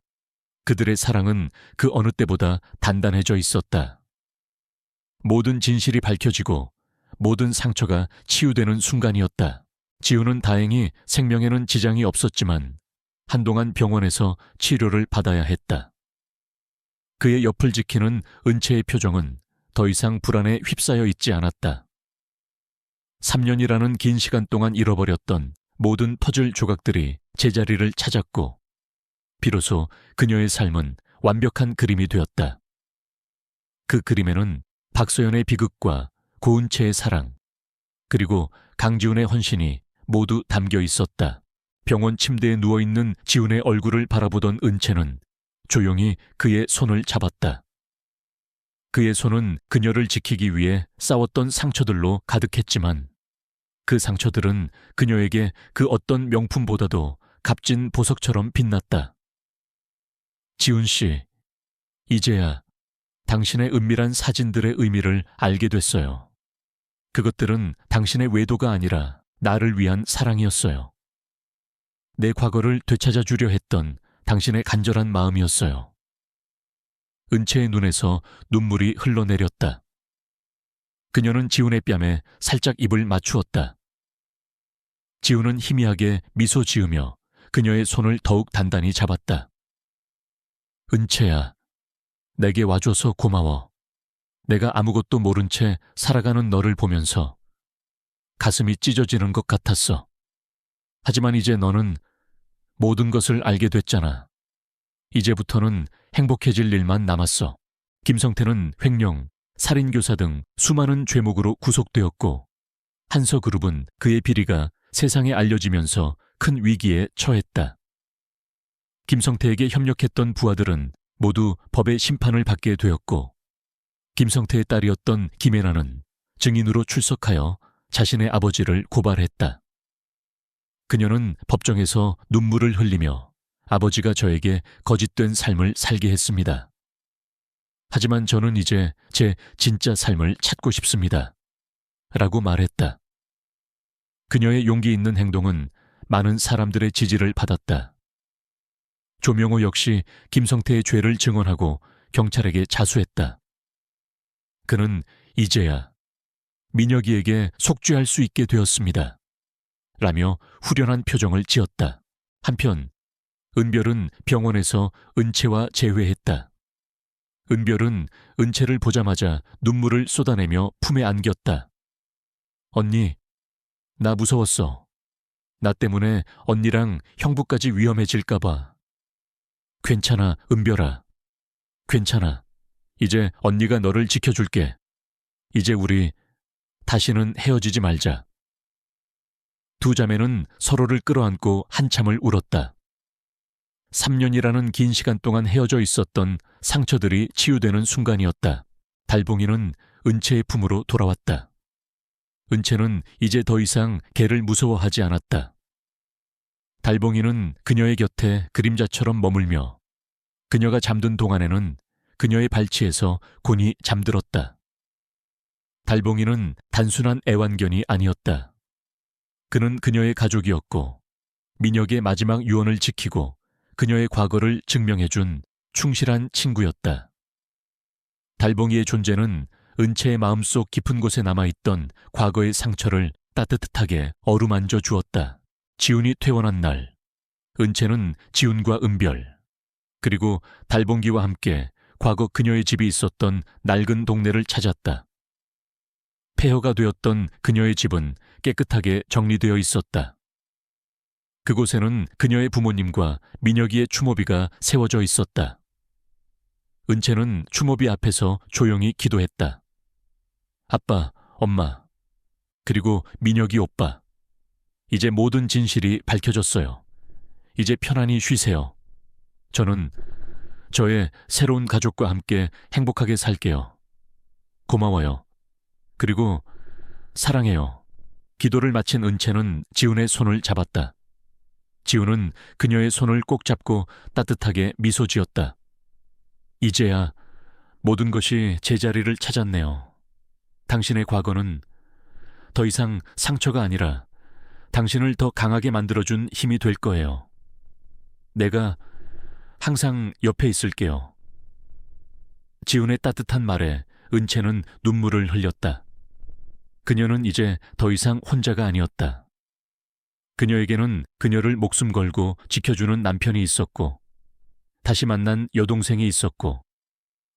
그들의 사랑은 그 어느 때보다 단단해져 있었다. 모든 진실이 밝혀지고 모든 상처가 치유되는 순간이었다. 지훈은 다행히 생명에는 지장이 없었지만 한동안 병원에서 치료를 받아야 했다. 그의 옆을 지키는 은채의 표정은 더 이상 불안에 휩싸여 있지 않았다. 3년이라는 긴 시간 동안 잃어버렸던 모든 퍼즐 조각들이 제자리를 찾았고 비로소 그녀의 삶은 완벽한 그림이 되었다. 그 그림에는 박소연의 비극과 고은채의 사랑, 그리고 강지훈의 헌신이 모두 담겨 있었다. 병원 침대에 누워있는 지훈의 얼굴을 바라보던 은채는 조용히 그의 손을 잡았다. 그의 손은 그녀를 지키기 위해 싸웠던 상처들로 가득했지만 그 상처들은 그녀에게 그 어떤 명품보다도 값진 보석처럼 빛났다. 지훈 씨, 이제야 당신의 은밀한 사진들의 의미를 알게 됐어요. 그것들은 당신의 외도가 아니라 나를 위한 사랑이었어요. 내 과거를 되찾아 주려 했던 당신의 간절한 마음이었어요. 은채의 눈에서 눈물이 흘러내렸다. 그녀는 지훈의 뺨에 살짝 입을 맞추었다. 지훈은 희미하게 미소 지으며 그녀의 손을 더욱 단단히 잡았다. 은채야, 내게 와줘서 고마워. 내가 아무것도 모른 채 살아가는 너를 보면서 가슴이 찢어지는 것 같았어. 하지만 이제 너는 모든 것을 알게 됐잖아. 이제부터는 행복해질 일만 남았어. 김성태는 횡령, 살인교사 등 수많은 죄목으로 구속되었고 한서그룹은 그의 비리가 세상에 알려지면서 큰 위기에 처했다. 김성태에게 협력했던 부하들은 모두 법의 심판을 받게 되었고 김성태의 딸이었던 김혜나는 증인으로 출석하여 자신의 아버지를 고발했다. 그녀는 법정에서 눈물을 흘리며 아버지가 저에게 거짓된 삶을 살게 했습니다. 하지만 저는 이제 제 진짜 삶을 찾고 싶습니다. 라고 말했다. 그녀의 용기 있는 행동은 많은 사람들의 지지를 받았다. 조명호 역시 김성태의 죄를 증언하고 경찰에게 자수했다. 그는 이제야 민혁이에게 속죄할 수 있게 되었습니다. 라며 후련한 표정을 지었다. 한편 은별은 병원에서 은채와 재회했다. 은별은 은채를 보자마자 눈물을 쏟아내며 품에 안겼다. 언니, 나 무서웠어. 나 때문에 언니랑 형부까지 위험해질까봐. 괜찮아, 은별아. 괜찮아. 이제 언니가 너를 지켜줄게. 이제 우리 다시는 헤어지지 말자. 두 자매는 서로를 끌어안고 한참을 울었다. 3년이라는 긴 시간 동안 헤어져 있었던 상처들이 치유되는 순간이었다. 달봉이는 은채의 품으로 돌아왔다. 은채는 이제 더 이상 개를 무서워하지 않았다. 달봉이는 그녀의 곁에 그림자처럼 머물며 그녀가 잠든 동안에는 그녀의 발치에서 곤히 잠들었다. 달봉이는 단순한 애완견이 아니었다. 그는 그녀의 가족이었고 민혁의 마지막 유언을 지키고 그녀의 과거를 증명해준 충실한 친구였다. 달봉이의 존재는 은채의 마음속 깊은 곳에 남아있던 과거의 상처를 따뜻하게 어루만져 주었다. 지훈이 퇴원한 날, 은채는 지훈과 은별, 그리고 달봉기와 함께 과거 그녀의 집이 있었던 낡은 동네를 찾았다. 폐허가 되었던 그녀의 집은 깨끗하게 정리되어 있었다. 그곳에는 그녀의 부모님과 민혁이의 추모비가 세워져 있었다. 은채는 추모비 앞에서 조용히 기도했다. 아빠, 엄마, 그리고 민혁이 오빠. 이제 모든 진실이 밝혀졌어요. 이제 편안히 쉬세요. 저는 저의 새로운 가족과 함께 행복하게 살게요. 고마워요. 그리고 사랑해요. 기도를 마친 은채는 지훈의 손을 잡았다. 지훈은 그녀의 손을 꼭 잡고 따뜻하게 미소 지었다. 이제야 모든 것이 제자리를 찾았네요. 당신의 과거는 더 이상 상처가 아니라 당신을 더 강하게 만들어준 힘이 될 거예요. 내가 항상 옆에 있을게요. 지훈의 따뜻한 말에 은채는 눈물을 흘렸다. 그녀는 이제 더 이상 혼자가 아니었다. 그녀에게는 그녀를 목숨 걸고 지켜주는 남편이 있었고, 다시 만난 여동생이 있었고,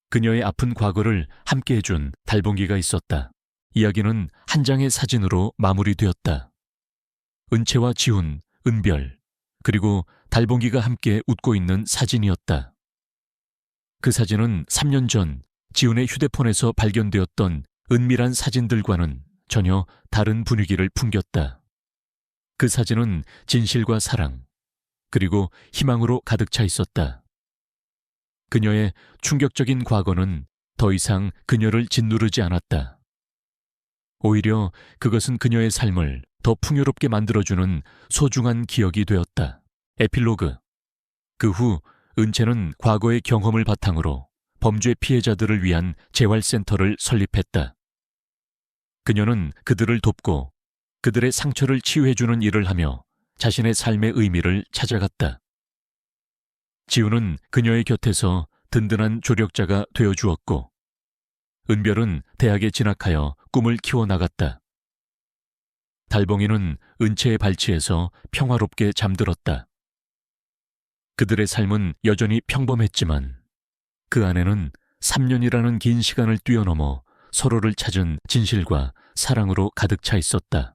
그녀의 아픈 과거를 함께 해준 달봉기가 있었다. 이야기는 한 장의 사진으로 마무리되었다. 은채와 지훈, 은별, 그리고 달봉기가 함께 웃고 있는 사진이었다. 그 사진은 3년 전 지훈의 휴대폰에서 발견되었던 은밀한 사진들과는 전혀 다른 분위기를 풍겼다. 그 사진은 진실과 사랑, 그리고 희망으로 가득 차 있었다. 그녀의 충격적인 과거는 더 이상 그녀를 짓누르지 않았다. 오히려 그것은 그녀의 삶을 더 풍요롭게 만들어주는 소중한 기억이 되었다. 에필로그. 그 후 은채는 과거의 경험을 바탕으로 범죄 피해자들을 위한 재활센터를 설립했다. 그녀는 그들을 돕고 그들의 상처를 치유해주는 일을 하며 자신의 삶의 의미를 찾아갔다. 지훈은 그녀의 곁에서 든든한 조력자가 되어주었고, 은별은 대학에 진학하여 꿈을 키워나갔다. 달봉이는 은채의 발치에서 평화롭게 잠들었다. 그들의 삶은 여전히 평범했지만 그 안에는 3년이라는 긴 시간을 뛰어넘어 서로를 찾은 진실과 사랑으로 가득 차 있었다.